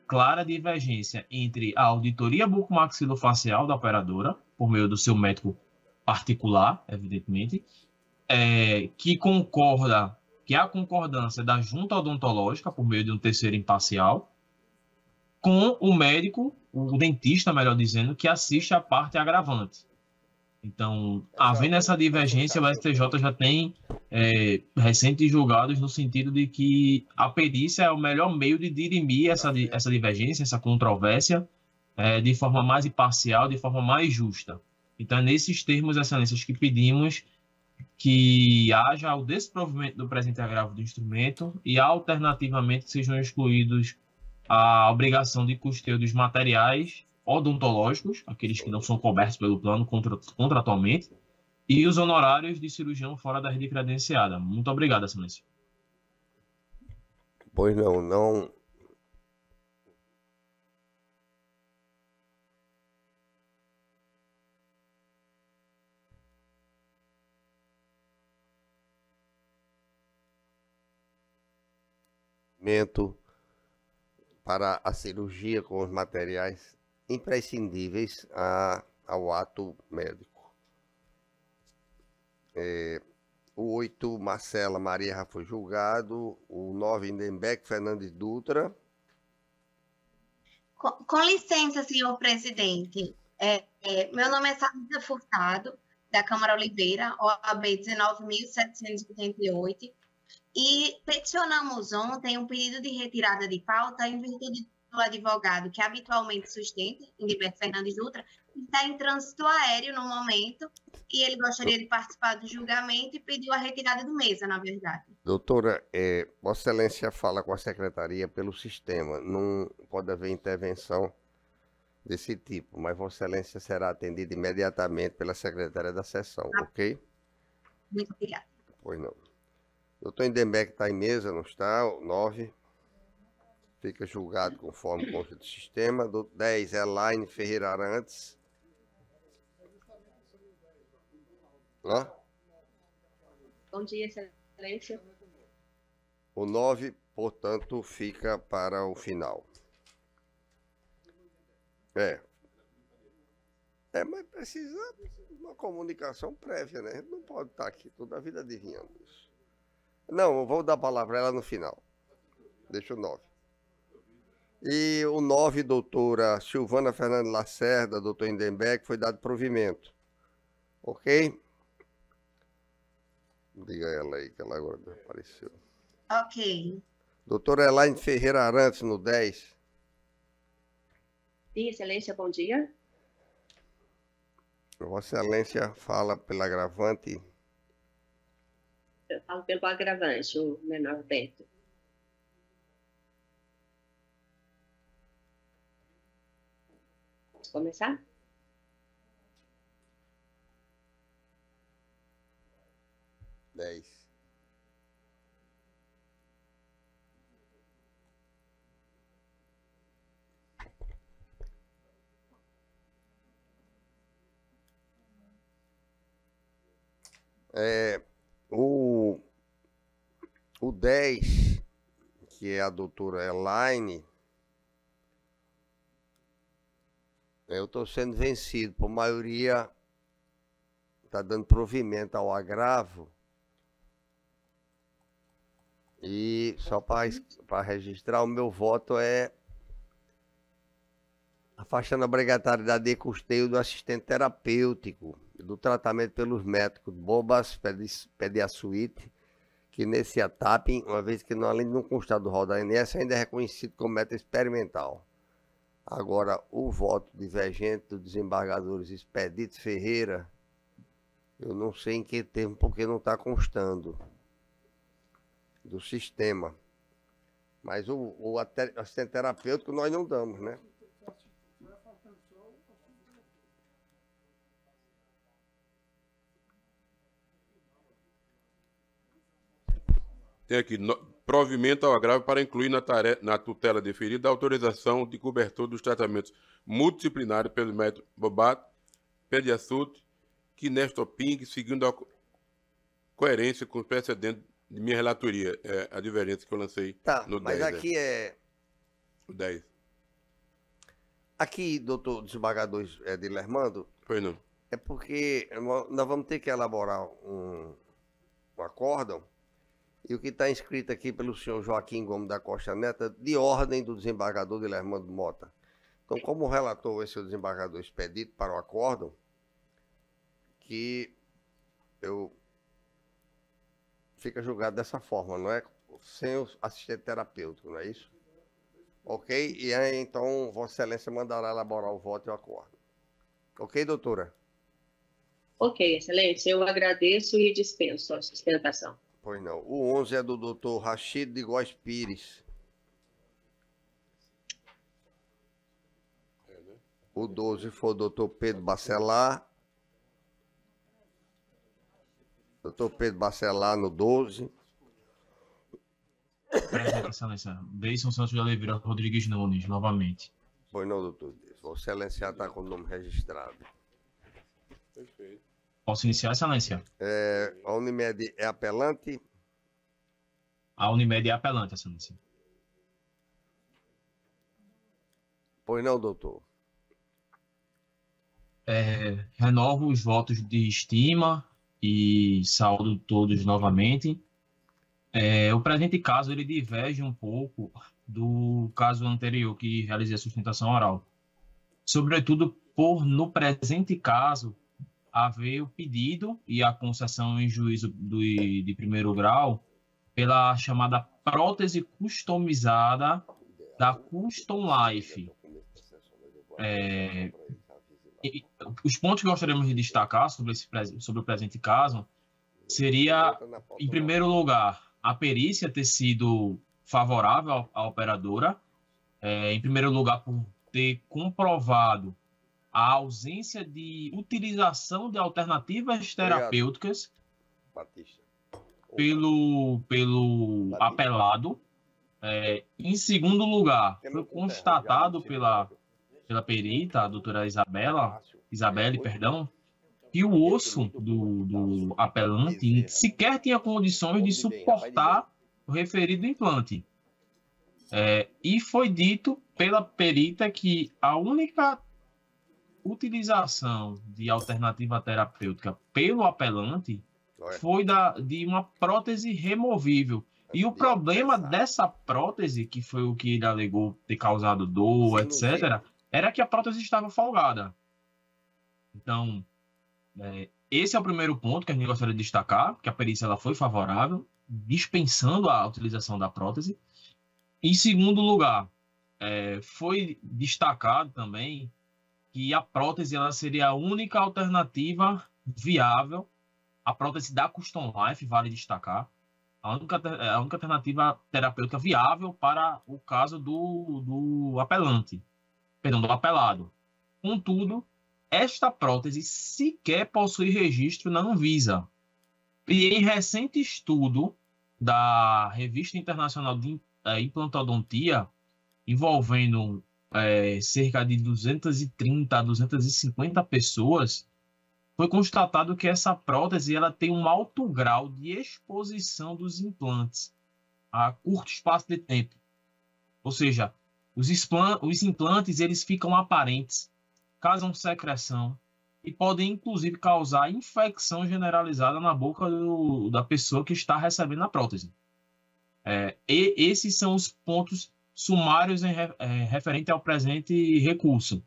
clara divergência entre a auditoria bucomaxilofacial da operadora, por meio do seu médico particular, evidentemente, que há concordância da junta odontológica, por meio de um terceiro imparcial, com o médico, o dentista, melhor dizendo, que assiste à parte agravante. Então, havendo essa divergência, o STJ já tem recentes julgados no sentido de que a perícia é o melhor meio de dirimir essa divergência, essa controvérsia, de forma mais imparcial, de forma mais justa. Então, é nesses termos, excelências, que pedimos que haja o desprovimento do presente agravo do instrumento e, alternativamente, sejam excluídos a obrigação de custeio dos materiais odontológicos, aqueles que não são cobertos pelo plano contratualmente, e os honorários de cirurgião fora da rede credenciada. Muito obrigado, excelência. Pois não. Para a cirurgia com os materiais imprescindíveis ao ato médico. O 8, Marcela Maria já foi julgado. O 9, Indembeck Fernandes Dutra. Com licença, senhor presidente. Meu nome é Sarita Furtado, da Câmara Oliveira, OAB 19.788. E peticionamos ontem um pedido de retirada de pauta em virtude do advogado que habitualmente sustenta, Indembeck Fernandes Dutra, está em trânsito aéreo no momento e ele gostaria de participar do julgamento e pediu a retirada do mesa, na verdade. Doutora, Vossa Excelência fala com a Secretaria pelo sistema. Não pode haver intervenção desse tipo, mas Vossa Excelência será atendida imediatamente pela Secretária da Sessão, ok? Muito obrigada. Pois não. Doutor Indembeck está em mesa, não está? O 9 fica julgado conforme consta do sistema. Do 10, Elaine Ferreira Arantes. Bom dia, excelência. O 9, portanto, fica para o final. Mas precisa de uma comunicação prévia, né? Não pode estar aqui toda a vida adivinhando isso. Não, eu vou dar a palavra para ela no final. Deixa o 9. E o 9, doutora Silvana Fernandes Lacerda, doutor Indembeck, foi dado provimento. Ok? Diga ela aí, que ela agora apareceu. Ok. Doutora Elaine Ferreira Arantes, no 10. Sim, excelência, bom dia. Vossa Excelência fala pela agravante. Eu falo pelo agravante, o menor Beto. Posso começar? O 10, que é a doutora Elaine, eu estou sendo vencido, por maioria está dando provimento ao agravo. E só para registrar, o meu voto é afastando a obrigatoriedade de custeio do assistente terapêutico, do tratamento pelos médicos Bobas Pediasuite, que nesse ATAP, uma vez que além de não constar do rol da ANS, ainda é reconhecido como método experimental. Agora, o voto divergente do desembargador Expedito Ferreira, eu não sei em que termo, porque não está constando do sistema. Mas o assistente terapêutico nós não damos, né? Tem aqui, provimento ao agravo para incluir na tutela deferida a autorização de cobertura dos tratamentos multidisciplinares pelo método Bobat, Pediasut, Kinestoping, seguindo a coerência com os precedentes de minha relatoria, é a divergência que eu lancei Tá, no mas 10. aqui é... O 10. Aqui, doutor desembargador Edilermando... Pois não. É porque nós vamos ter que elaborar um acórdão, e o que está inscrito aqui pelo senhor Joaquim Gomes da Costa Neto, de ordem do desembargador Edilermando Mota. Então, como relator vai ser o desembargador expedito para o acórdão, que eu fica julgado dessa forma, não é? Sem o assistente terapêutico, não é isso? Ok? E aí, então, Vossa Excelência mandará elaborar o voto e o acordo. Ok, doutora? Ok, excelência. Eu agradeço e dispenso a sustentação. Pois não. O 11 é do doutor Rachid de Góes Pires. O 12 foi o doutor Pedro Bacelar. Doutor Pedro Bacelar no 12. Presente, excelência. Deison Santos de Oliveira Rodrigues Nunes, novamente. Pois não, doutor. Vossa Excelência já está com o nome registrado. Perfeito. Posso iniciar, excelência? A Unimed é apelante? A Unimed é apelante, excelência. Pois não, doutor. Renovo os votos de estima e saúdo todos novamente. O presente caso ele diverge um pouco do caso anterior que realizei a sustentação oral. Sobretudo por, no presente caso, haver o pedido e a concessão em juízo de primeiro grau pela chamada prótese customizada da Custom Life. Os pontos que gostaríamos de destacar sobre o presente caso seria, em primeiro lugar, a perícia ter sido favorável à operadora, em primeiro lugar, por ter comprovado a ausência de utilização de alternativas terapêuticas pelo apelado. Em segundo lugar, foi constatado pela perita, a doutora Isabelle, que o osso do apelante sequer tinha condições de suportar o referido implante. E foi dito pela perita que a única utilização de alternativa terapêutica pelo apelante foi de uma prótese removível. E o problema dessa prótese, que foi o que ele alegou ter causado dor, etc., era que a prótese estava folgada. Então, esse é o primeiro ponto que a gente gostaria de destacar, que a perícia ela foi favorável, dispensando a utilização da prótese. Em segundo lugar, foi destacado também que a prótese ela seria a única alternativa viável, a prótese da Custom Life, vale destacar, a única alternativa terapêutica viável para o caso do apelante, perdão, do apelado. Contudo, esta prótese sequer possui registro na Anvisa. E em recente estudo da Revista Internacional de Implantodontia, envolvendo cerca de 230 a 250 pessoas, foi constatado que essa prótese ela tem um alto grau de exposição dos implantes a curto espaço de tempo. Ou seja, os implantes eles ficam aparentes, causam secreção e podem, inclusive, causar infecção generalizada na boca da pessoa que está recebendo a prótese. E esses são os pontos sumários referente ao presente recurso.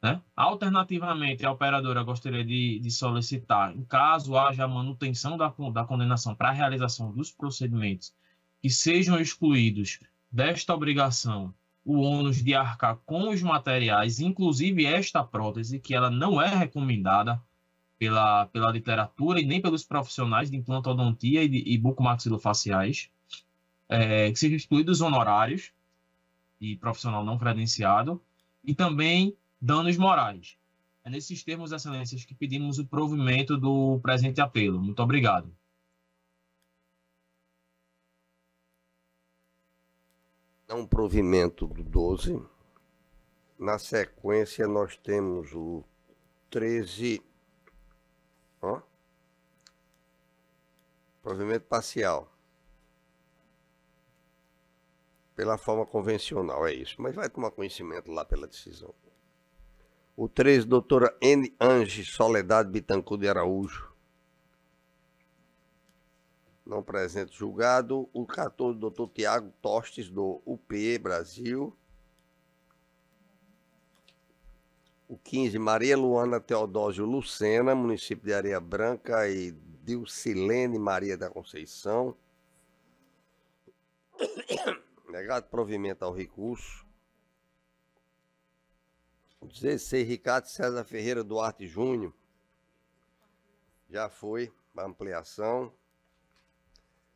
Né? Alternativamente, a operadora gostaria de solicitar, em caso haja manutenção da condenação para a realização dos procedimentos, que sejam excluídos desta obrigação o ônus de arcar com os materiais, inclusive esta prótese, que ela não é recomendada pela literatura e nem pelos profissionais de implantodontia e bucomaxilofaciais, que sejam excluídos honorários e profissional não credenciado, e também danos morais. É nesses termos, excelências, que pedimos o provimento do presente apelo. Muito obrigado. É um provimento do 12. Na sequência, nós temos o 13. Provimento parcial. pela forma convencional, é isso. Mas vai tomar conhecimento lá pela decisão. O 13, doutora N. Ange Soledade Bittencourt de Araújo. Não presente, julgado. O 14, doutor Tiago Tostes, do UP Brasil. O 15, Maria Luana Teodósio Lucena, município de Areia Branca, e Dilcilene Maria da Conceição. Negado provimento ao recurso. O 16, Ricardo César Ferreira Duarte Júnior. Já foi para ampliação.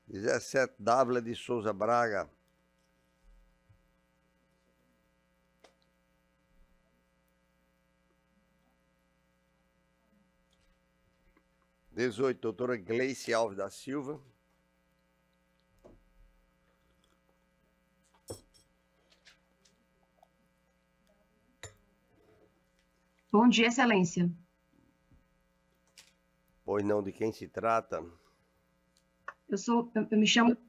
17, Dávila de Souza Braga. Doutora Gleice Alves da Silva. Bom dia, Excelência. Pois não, de quem se trata? Eu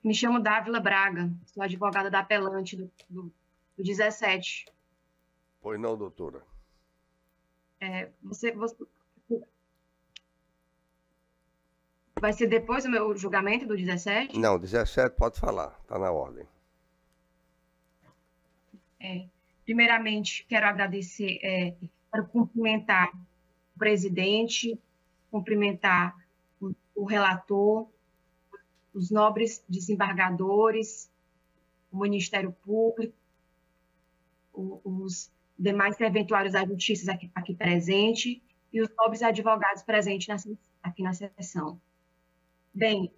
me chamo Dávila Braga, sou advogada da apelante do 17. Pois não, doutora. Você vai ser depois do meu julgamento do 17? Não, 17 pode falar, está na ordem. Primeiramente, quero agradecer, quero cumprimentar o presidente, cumprimentar o relator, os nobres desembargadores, o Ministério Público, os demais serventuários da Justiça aqui presentes e os nobres advogados presentes aqui na sessão. Bem,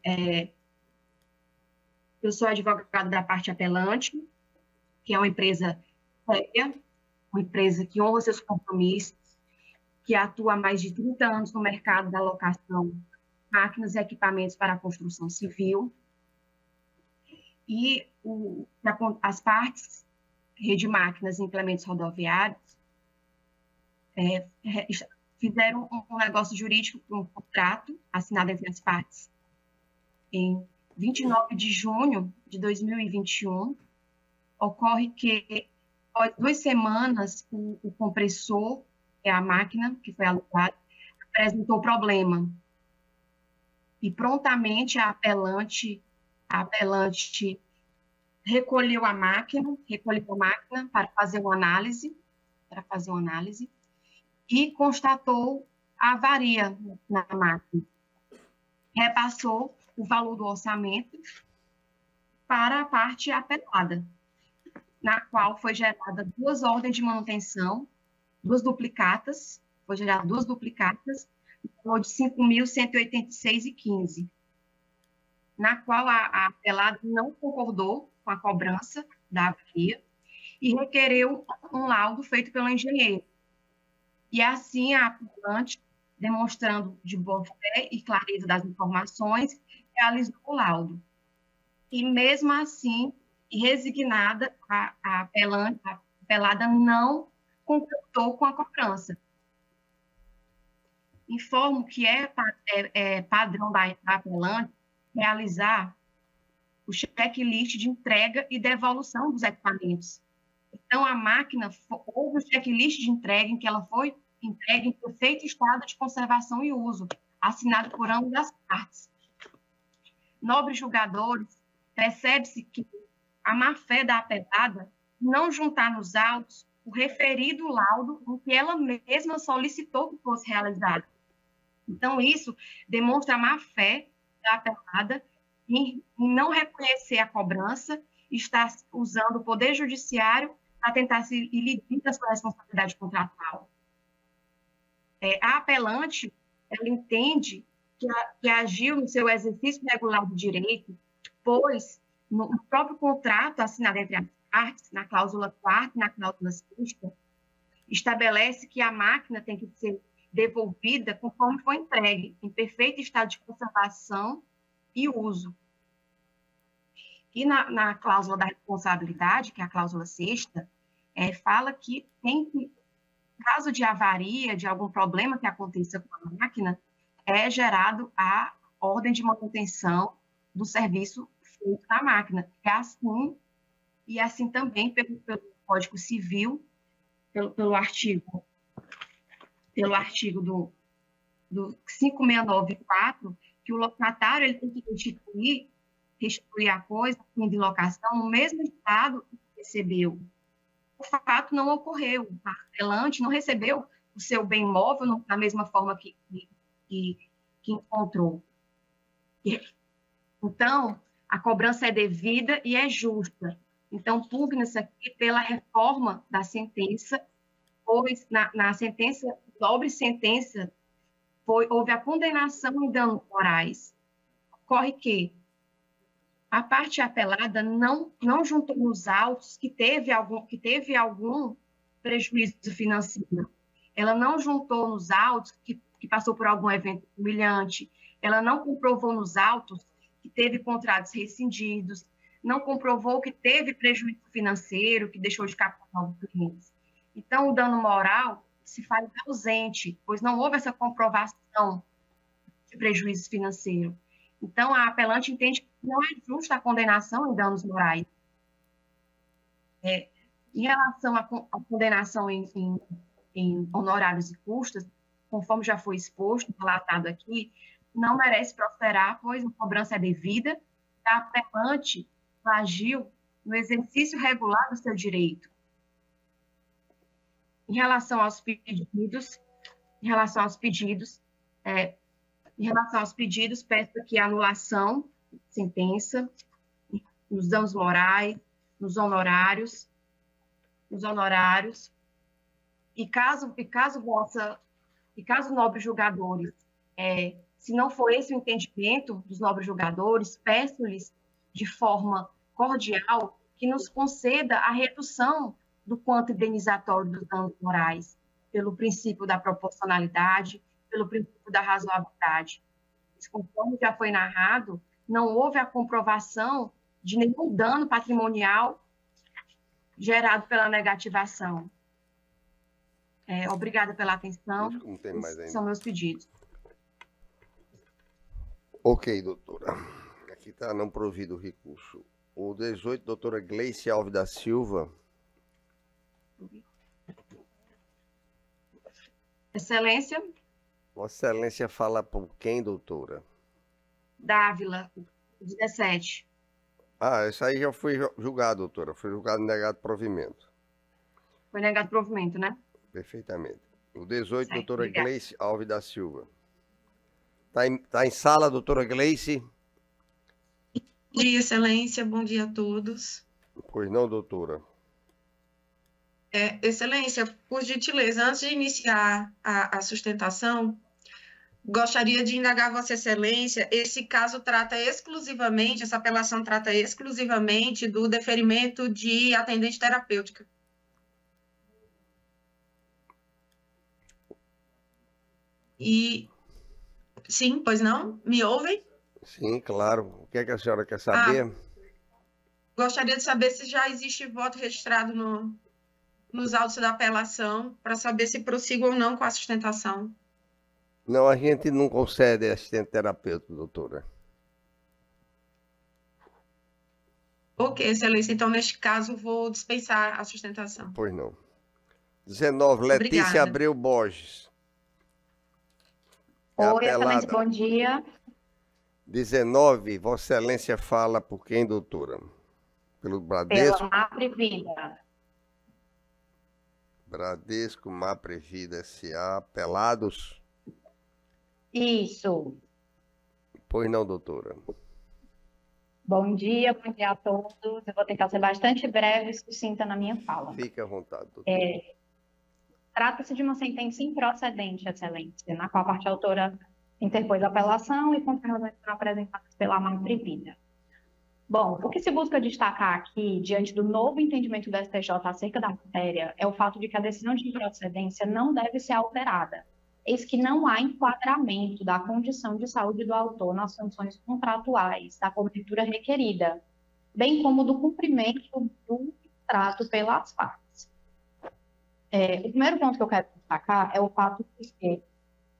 eu sou advogada da parte apelante, que é uma empresa séria, uma empresa que honra seus compromissos, que atua há mais de 30 anos no mercado da locação de máquinas e equipamentos para a construção civil. E as partes, Rede Máquinas e Implementos Rodoviários, fizeram um negócio jurídico, um contrato assinado entre as partes em 29 de junho de 2021. Ocorre que, após 2 semanas, o compressor, que é a máquina que foi alugada, apresentou problema. E prontamente a apelante recolheu a máquina para fazer uma análise, e constatou a avaria na máquina. Repassou o valor do orçamento para a parte apelada, na qual foi gerada 2 ordens de manutenção, 2 duplicatas, no valor de R$ 5.186,15, na qual a apelada não concordou com a cobrança da avaria e requereu um laudo feito pelo engenheiro. E assim a apelante, demonstrando de boa fé e clareza das informações, realizou o laudo. E mesmo assim, resignada, a apelada não concordou com a cobrança. Informo que é padrão da apelante realizar o checklist de entrega e devolução dos equipamentos. Então, a máquina, houve o checklist de entrega em que ela foi entregue em perfeito estado de conservação e uso, assinado por ambas as partes. Nobres julgadores, percebe-se que a má-fé da apelada não juntar nos autos o referido laudo em que ela mesma solicitou que fosse realizado. Então, isso demonstra a má-fé da apelada em não reconhecer a cobrança e estar usando o Poder Judiciário para tentar se livrar da sua responsabilidade contratual. A apelante, ela entende que agiu no seu exercício regular do direito, pois, no próprio contrato assinado entre as partes, na cláusula 4ª e na cláusula 6ª, estabelece que a máquina tem que ser devolvida conforme foi entregue, em perfeito estado de conservação e uso. E na cláusula da responsabilidade, que é a cláusula 6ª, fala que tem que, caso de avaria, de algum problema que aconteça com a máquina, é gerado a ordem de manutenção do serviço feito na máquina. É assim e assim também pelo Código Civil, pelo artigo do 5694, que o locatário ele tem que restituir a coisa de locação no mesmo estado que recebeu. O fato não ocorreu, o apelante não recebeu o seu bem imóvel da mesma forma que encontrou. Então, a cobrança é devida e é justa. Então, pugna-se aqui pela reforma da sentença, pois na sentença, dobre sentença, houve a condenação em danos morais. Ocorre que a parte apelada não juntou nos autos que teve algum prejuízo financeiro. Ela não juntou nos autos que passou por algum evento humilhante. Ela não comprovou nos autos que teve contratos rescindidos. Não comprovou que teve prejuízo financeiro, que deixou de captar novos clientes. Então, o dano moral se faz ausente, pois não houve essa comprovação de prejuízo financeiro. Então, a apelante entende que não é justa a condenação em danos morais. Em relação à condenação em honorários e custas, conforme já foi exposto, relatado aqui, não merece prosperar, pois a cobrança é devida, a apelante agiu no exercício regular do seu direito. Em relação aos pedidos, peço aqui a anulação de sentença, nos danos morais, nos honorários, e caso nobres julgadores, se não for esse o entendimento dos nobres julgadores, peço-lhes de forma cordial que nos conceda a redução do quanto indenizatório dos danos morais, pelo princípio da proporcionalidade, pelo princípio da razoabilidade. Conforme já foi narrado, não houve a comprovação de nenhum dano patrimonial gerado pela negativação. Obrigada pela atenção. Não tem mais ainda. São meus pedidos. Ok, doutora. Aqui está não provido o recurso. O 18, doutora Gleice Alves da Silva. Excelência. Vossa Excelência fala por quem, doutora? Dávila, 17. Isso aí já foi julgado, doutora. Foi julgado e negado provimento. Foi negado provimento, né? Perfeitamente. O 18, certo, doutora obrigada. Gleice Alves da Silva. Tá em sala, doutora Gleice? Bom dia, Excelência. Bom dia a todos. Pois não, doutora. Excelência, por gentileza, antes de iniciar a sustentação, gostaria de indagar Vossa Excelência, esse caso trata exclusivamente, essa apelação trata exclusivamente do deferimento de atendente terapêutica. Sim, pois não? Me ouvem? Sim, claro. O que é que a senhora quer saber? Gostaria de saber se já existe voto registrado nos autos da apelação, para saber se prossigo ou não com a sustentação. Não, a gente não concede assistente terapêutico, doutora. Ok, Excelência. Então, neste caso, vou dispensar a sustentação. Pois não. 19, Letícia Obrigada. Abreu Borges. Oi, Excelência, bom dia. 19, Vossa Excelência fala por quem, doutora? Pelo Bradesco? Pela Mapre Vida. Bradesco, Mapre Vida S.A. Pelados? Isso. Pois não, doutora. Bom dia a todos. Eu vou tentar ser bastante breve e sucinta na minha fala. Fique à vontade, doutora. Trata-se de uma sentença improcedente, Excelência, na qual a parte autora interpôs a apelação e contra-razões foram apresentadas pela Mapre Vida. Bom, o que se busca destacar aqui, diante do novo entendimento do STJ acerca da matéria, é o fato de que a decisão de improcedência não deve ser alterada, eis que não há enquadramento da condição de saúde do autor nas funções contratuais da cobertura requerida, bem como do cumprimento do contrato pelas partes. O primeiro ponto que eu quero destacar é o fato de que,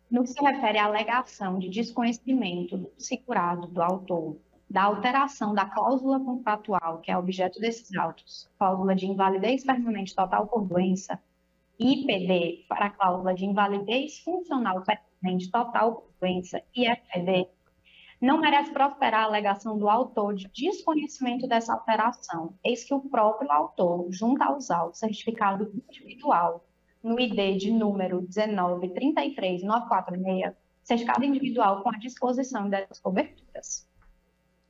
no que se refere à alegação de desconhecimento do segurado, do autor, da alteração da cláusula contratual, que é objeto desses autos, cláusula de invalidez permanente total por doença, IPD, para a cláusula de invalidez funcional permanente total por doença, IFPD, não merece prosperar a alegação do autor de desconhecimento dessa alteração, eis que o próprio autor, junto aos autos, certificado individual, no ID de número 1933946, certificado individual com a disposição dessas coberturas.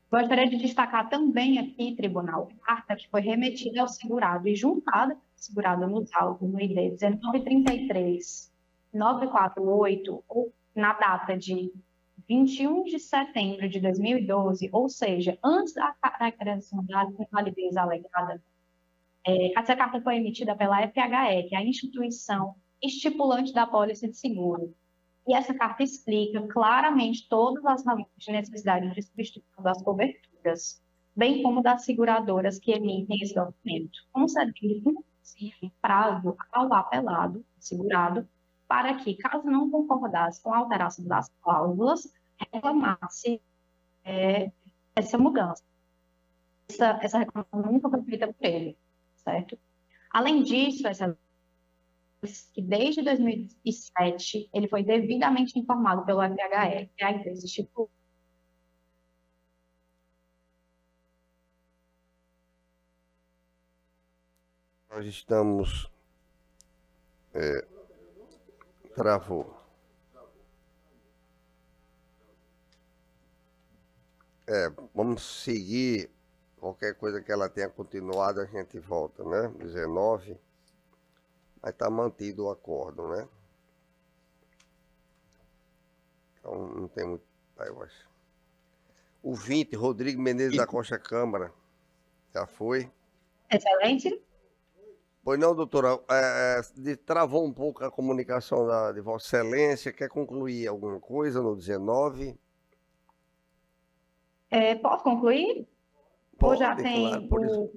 Gostaria de destacar também aqui, tribunal, a carta que foi remetida ao segurado e juntada ao segurado nos autos no ID 1933948, ou na data de 21 de setembro de 2012, ou seja, antes da caracterização da invalidez alegada. Essa carta foi emitida pela FHE, que é a instituição estipulante da pólice de seguro. E essa carta explica claramente todas as razões de necessidade de substituição das coberturas, bem como das seguradoras que emitem esse documento, concedendo inclusive prazo ao apelado, segurado, para que, caso não concordasse com a alteração das cláusulas, reclamasse essa mudança. Essa reclamação nunca foi feita por ele, certo? Além disso, que desde 2007 ele foi devidamente informado pelo FHE, que é a empresa estipulou. Nós estamos... Travou. Vamos seguir. Qualquer coisa que ela tenha continuado, a gente volta, né? 19. Mas está mantido o acórdão, né? Então não tem muito. Eu acho. O 20, Rodrigo Menezes da Costa Câmara. Já foi? Excelente. Pois não, doutora, travou um pouco a comunicação de Vossa Excelência. Quer concluir alguma coisa no 19? Posso concluir? Pode, ou já tem claro,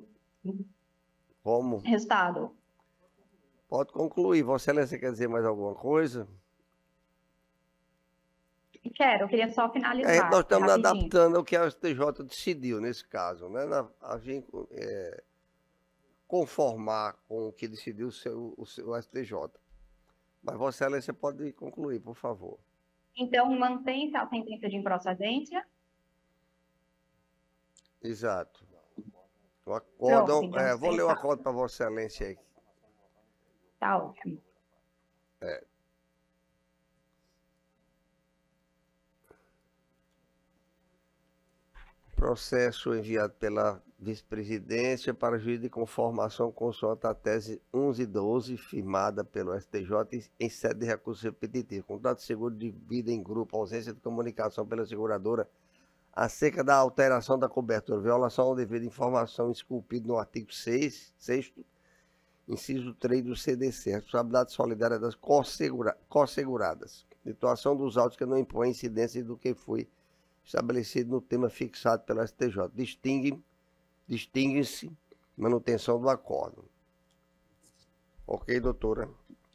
Como? resultado? Pode concluir. Vossa Excelência quer dizer mais alguma coisa? Eu queria só finalizar. Nós estamos rapidinho. adaptando ao que a STJ decidiu nesse caso, né? A gente conformar com o que decidiu o STJ. Mas Vossa Excelência pode concluir, por favor. Então, mantém-se a sentença de improcedência? Exato. O acórdão, Pronto, então, vou ler o acórdão para Vossa Excelência aí. Tá ótimo. Processo enviado pela Vice-Presidência para juízo de conformação consoante a tese 1112, firmada pelo STJ em sede de recurso repetitivo. Contrato de seguro de vida em grupo, ausência de comunicação pela seguradora acerca da alteração da cobertura, violação ao dever de informação esculpido no artigo 6º, inciso 3 do CDC, responsabilidade solidária das co-seguradas. Situação dos autos que não impõe incidência do que foi estabelecido no tema fixado pelo STJ. Distingue-se manutenção do acórdão. Ok, doutora?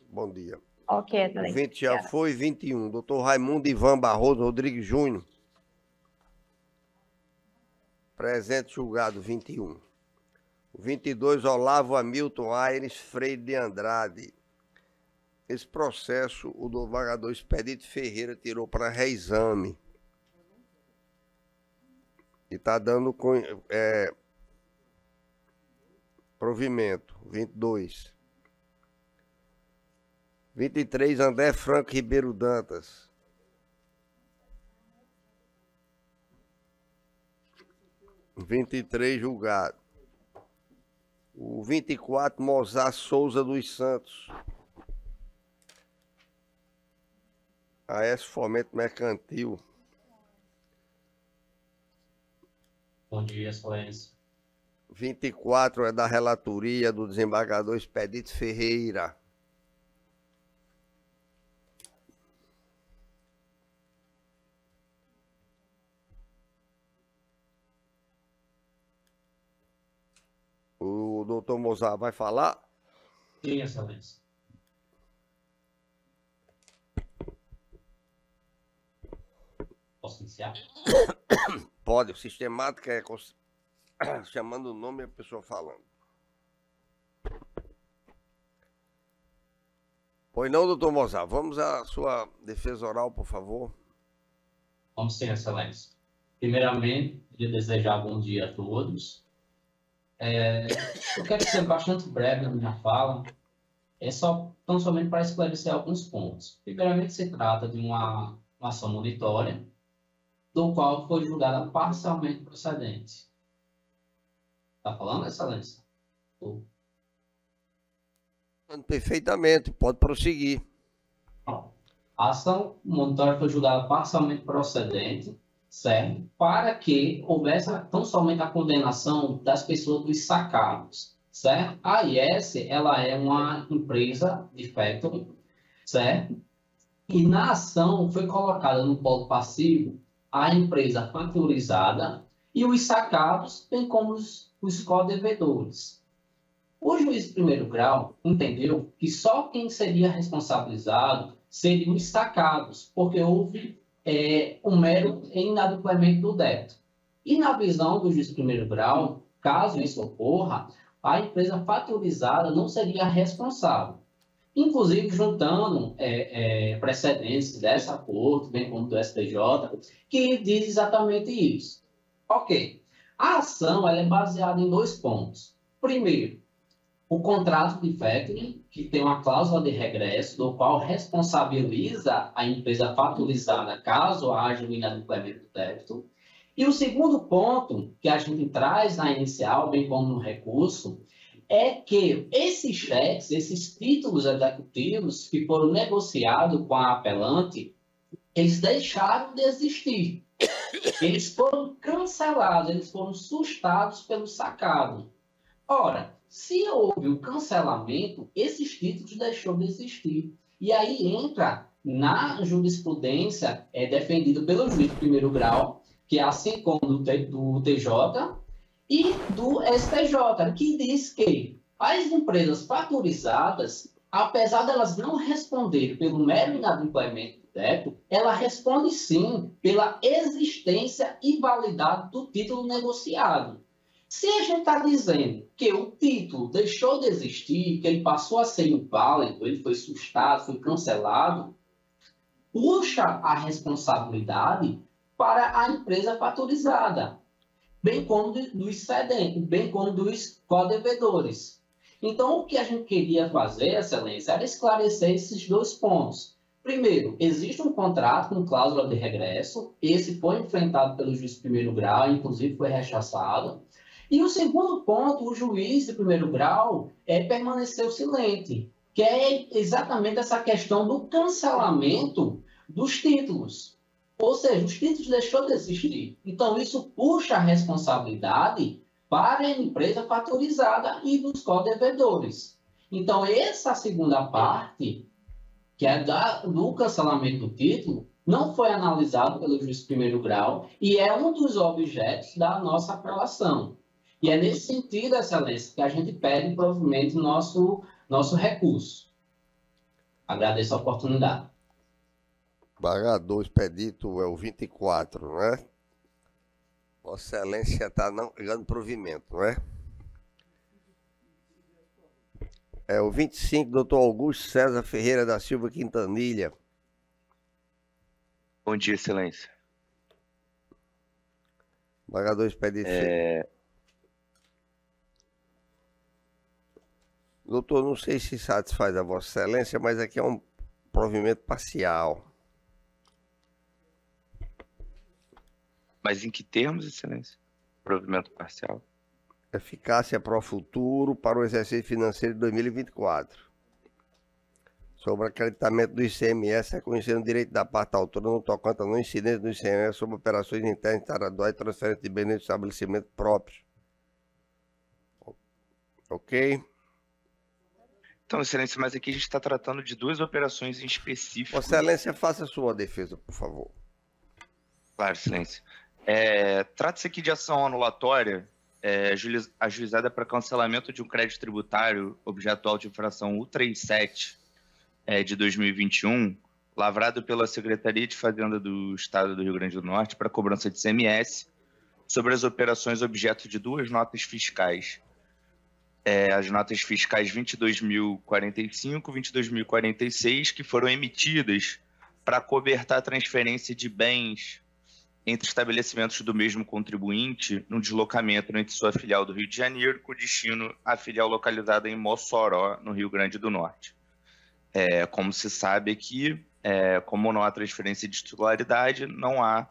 Bom dia. Ok, excelente. 20 já foi, 21. Doutor Raimundo Ivan Barroso Rodrigues Júnior. Presente julgado, 21. 22, Olavo Hamilton Aires Freire de Andrade. Esse processo, o desembargador Expedito Ferreira tirou para reexame. E está dando provimento. 22. 23, André Franco Ribeiro Dantas. 23, julgado. O 24, Mozart Souza dos Santos. AS Fomento Mercantil. Bom dia, Excelência. 24 é da relatoria do desembargador Expedito Ferreira. O doutor Mozart vai falar? Sim, Excelência. Vossa Posso iniciar? Pode, sistemática é chamando o nome e a pessoa falando. Pois não, doutor Mozart, vamos à sua defesa oral, por favor. Vamos sim, excelência. Primeiramente, queria desejar bom dia a todos. Eu quero ser bastante breve na minha fala, tão somente para esclarecer alguns pontos. Primeiramente, se trata de uma ação monitória, do qual foi julgada parcialmente procedente. Está falando, excelência? Perfeitamente, pode prosseguir. A ação monitória foi julgada parcialmente procedente, certo? Para que houvesse tão somente a condenação das pessoas dos sacados, certo? A IS, ela é uma empresa de factoring, certo? E na ação foi colocada no polo passivo a empresa factorizada e os sacados, bem como os co-devedores. O juiz de primeiro grau entendeu que só quem seria responsabilizado seriam os sacados, porque houve um mero inadimplemento do débito. E na visão do juiz de primeiro grau, caso isso ocorra, a empresa factorizada não seria responsável. Inclusive, juntando precedentes dessa corte, bem como do STJ, que diz exatamente isso. Ok. A ação ela é baseada em 2 pontos. Primeiro, o contrato de factoring, que tem uma cláusula de regresso, do qual responsabiliza a empresa factorizada caso haja um inadimplemento do débito. E o segundo ponto, que a gente traz na inicial, bem como no recurso, é que esses cheques, esses títulos executivos que foram negociados com a apelante, eles deixaram de existir. Eles foram cancelados, eles foram sustados pelo sacado. Ora, se houve o cancelamento, esses títulos deixou de existir. E aí entra na jurisprudência defendido pelo juiz de primeiro grau, que é assim como do TJ e do STJ, que diz que as empresas factorizadas, apesar de elas não responderem pelo mero inadimplemento do débito, ela responde sim pela existência e validade do título negociado. Se a gente está dizendo que o título deixou de existir, que ele passou a ser inválido, ele foi sustado, foi cancelado, puxa a responsabilidade para a empresa factorizada, bem como dos cedentes, bem como dos co-devedores. Então, o que a gente queria fazer, excelência, era esclarecer esses 2 pontos. Primeiro, existe um contrato com cláusula de regresso, esse foi enfrentado pelo juiz de primeiro grau, inclusive foi rechaçado. E o segundo ponto, o juiz de primeiro grau permaneceu silente, que é exatamente essa questão do cancelamento dos títulos. Ou seja, os títulos deixou de existir. Então, isso puxa a responsabilidade para a empresa factorizada e dos co-devedores. Então, essa segunda parte, que é do cancelamento do título, não foi analisado pelo juiz de primeiro grau e é um dos objetos da nossa apelação. E é nesse sentido, excelência, que a gente pede provimento nosso recurso. Agradeço a oportunidade. Pagador expedito é o 24, não é? Vossa Excelência está dando provimento, não é? É o 25, doutor Augusto César Ferreira da Silva Quintanilha. Bom dia, Excelência. Pagador expedito. Doutor, não sei se satisfaz a Vossa Excelência, mas aqui é um provimento parcial. Mas em que termos, Excelência? Provimento parcial? Eficácia pro futuro para o exercício financeiro de 2024. Sobre acreditamento do ICMS, reconhecendo o direito da parte autora no tocante a não incidência do ICMS sobre operações internas, estaduais e transferência de bens de estabelecimento próprios. Ok? Então, Excelência, mas aqui a gente está tratando de 2 operações em específico. Vossa Excelência, faça a sua defesa, por favor. Claro, Excelência. Trata-se aqui de ação anulatória ajuizada para cancelamento de um crédito tributário objetual de infração 137 de 2021, lavrado pela Secretaria de Fazenda do Estado do Rio Grande do Norte para cobrança de ICMS sobre as operações objeto de duas notas fiscais. As notas fiscais 22.045 e 22.046, que foram emitidas para cobertar a transferência de bens entre estabelecimentos do mesmo contribuinte no deslocamento entre sua filial do Rio de Janeiro com destino à filial localizada em Mossoró, no Rio Grande do Norte. Como se sabe aqui, como não há transferência de titularidade, não há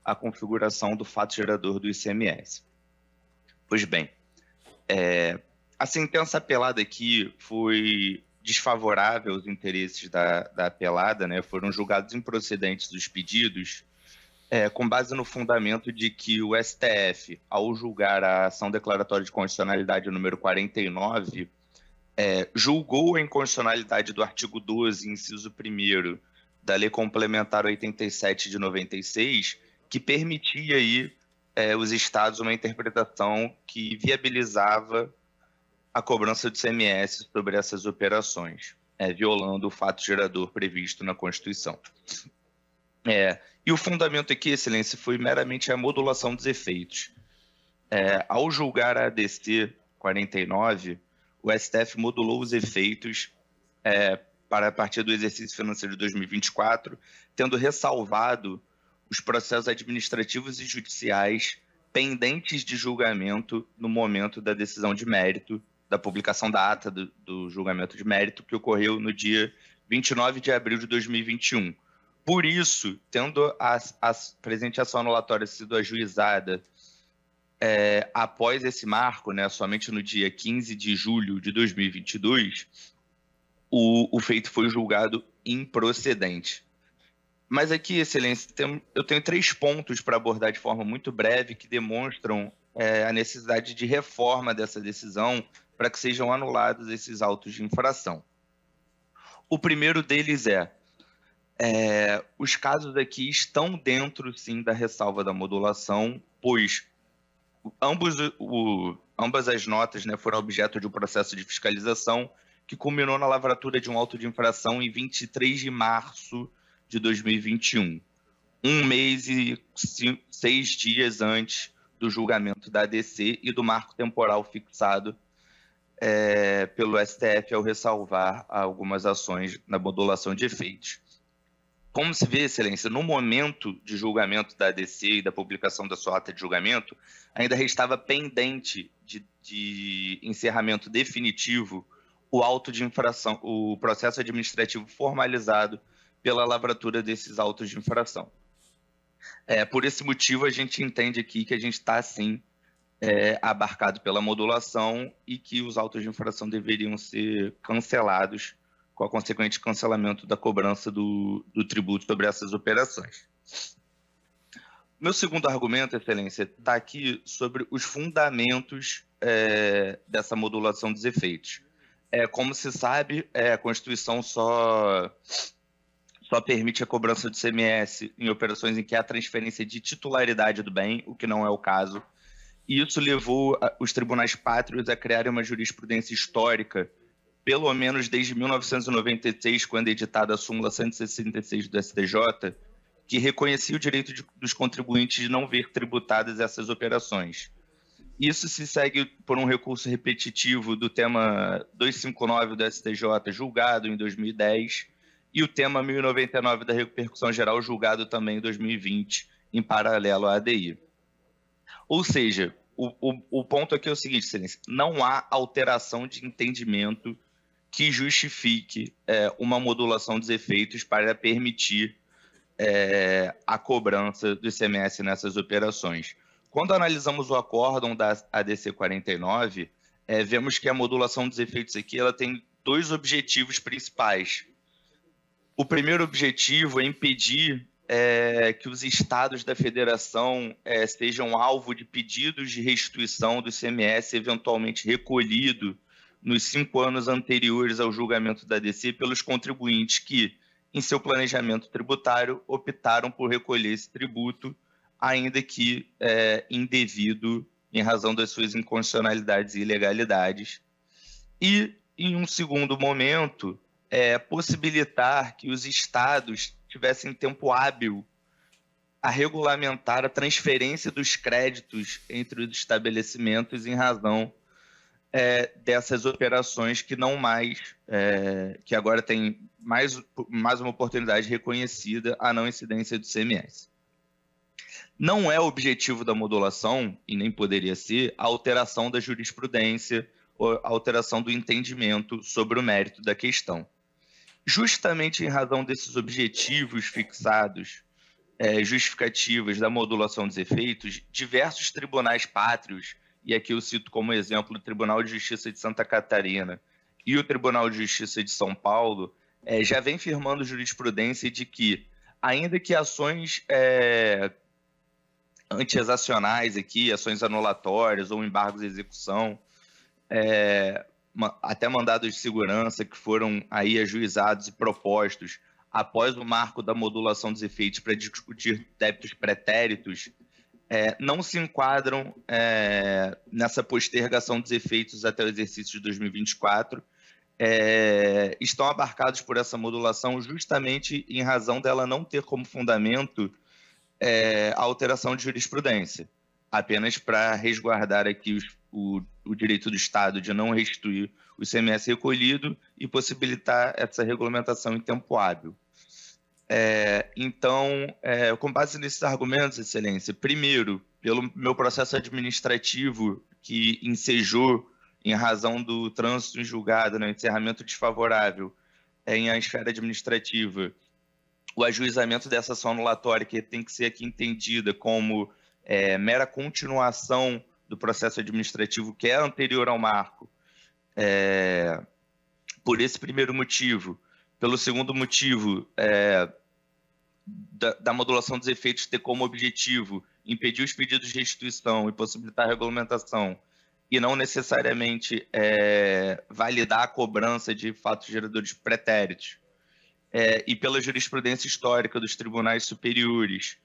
a configuração do fato gerador do ICMS. Pois bem, a sentença apelada aqui foi desfavorável aos interesses da apelada, né? Foram julgados improcedentes os pedidos, com base no fundamento de que o STF, ao julgar a ação declaratória de constitucionalidade número 49, julgou a inconstitucionalidade do artigo 12, inciso 1º, da Lei Complementar 87 de 96, que permitia aí, os estados uma interpretação que viabilizava a cobrança do ICMS sobre essas operações, violando o fato gerador previsto na Constituição. E o fundamento aqui, Excelência, foi meramente a modulação dos efeitos. Ao julgar a ADC 49, o STF modulou os efeitos para a partir do exercício financeiro de 2024, tendo ressalvado os processos administrativos e judiciais pendentes de julgamento no momento da decisão de mérito, da publicação da ata do julgamento de mérito, que ocorreu no dia 29 de abril de 2021. Por isso, tendo a presente ação anulatória sido ajuizada após esse marco, né, somente no dia 15 de julho de 2022, o feito foi julgado improcedente. Mas aqui, Excelência, eu tenho 3 pontos para abordar de forma muito breve que demonstram a necessidade de reforma dessa decisão para que sejam anulados esses autos de infração. O primeiro deles os casos aqui estão dentro, sim, da ressalva da modulação, pois ambas as notas, né, foram objeto de um processo de fiscalização que culminou na lavratura de um auto de infração em 23 de março de 2021, 1 mês e 6 dias antes do julgamento da ADC e do marco temporal fixado pelo STF ao ressalvar algumas ações na modulação de efeitos. Como se vê, Excelência, no momento de julgamento da ADC e da publicação da sua ata de julgamento, ainda restava pendente de encerramento definitivo o auto de infração, o processo administrativo formalizado pela lavratura desses autos de infração. Por esse motivo, a gente entende aqui que a gente está, sim, abarcado pela modulação e que os autos de infração deveriam ser cancelados com a consequente cancelamento da cobrança do tributo sobre essas operações. Meu segundo argumento, Excelência, está aqui sobre os fundamentos dessa modulação dos efeitos. Como se sabe, a Constituição só permite a cobrança do ICMS em operações em que há transferência de titularidade do bem, o que não é o caso. E isso levou os tribunais pátrios a criarem uma jurisprudência histórica, pelo menos desde 1996, quando editada a súmula 166 do STJ, que reconhecia o direito dos contribuintes de não ver tributadas essas operações. Isso se segue por um recurso repetitivo do tema 259 do STJ, julgado em 2010, e o tema 1099 da repercussão geral, julgado também em 2020, em paralelo à ADI. Ou seja, o ponto aqui é o seguinte, Excelência, não há alteração de entendimento que justifique uma modulação dos efeitos para permitir a cobrança do ICMS nessas operações. Quando analisamos o acórdão da ADC 49, vemos que a modulação dos efeitos aqui ela tem 2 objetivos principais. O primeiro objetivo é impedir que os estados da federação sejam alvo de pedidos de restituição do ICMS eventualmente recolhido nos 5 anos anteriores ao julgamento da ADC pelos contribuintes que, em seu planejamento tributário, optaram por recolher esse tributo, ainda que indevido em razão das suas inconstitucionalidades e ilegalidades. E, em um segundo momento, possibilitar que os estados tivessem tempo hábil a regulamentar a transferência dos créditos entre os estabelecimentos em razão dessas operações que não mais, que agora tem mais uma oportunidade reconhecida a não incidência do ICMS. Não é o objetivo da modulação, e nem poderia ser, a alteração da jurisprudência ou a alteração do entendimento sobre o mérito da questão. Justamente em razão desses objetivos fixados, justificativas da modulação dos efeitos, diversos tribunais pátrios, e aqui eu cito como exemplo o Tribunal de Justiça de Santa Catarina e o Tribunal de Justiça de São Paulo, já vem firmando jurisprudência de que, ainda que ações anti-exacionais aqui, ações anulatórias ou embargos de execução, até mandados de segurança que foram aí ajuizados e propostos após o marco da modulação dos efeitos para discutir débitos pretéritos, não se enquadram nessa postergação dos efeitos até o exercício de 2024, estão abarcados por essa modulação justamente em razão dela não ter como fundamento a alteração de jurisprudência, apenas para resguardar aqui o direito do Estado de não restituir o ICMS recolhido e possibilitar essa regulamentação em tempo hábil. Então, com base nesses argumentos, Excelência, primeiro, pelo meu processo administrativo que ensejou em razão do trânsito em julgado, no encerramento desfavorável em a esfera administrativa, o ajuizamento dessa ação anulatória, que tem que ser aqui entendida como mera continuação do processo administrativo que é anterior ao marco, por esse primeiro motivo. Pelo segundo motivo, da modulação dos efeitos ter como objetivo impedir os pedidos de restituição e possibilitar a regulamentação, e não necessariamente validar a cobrança de fatos geradores pretéritos, e pela jurisprudência histórica dos tribunais superiores,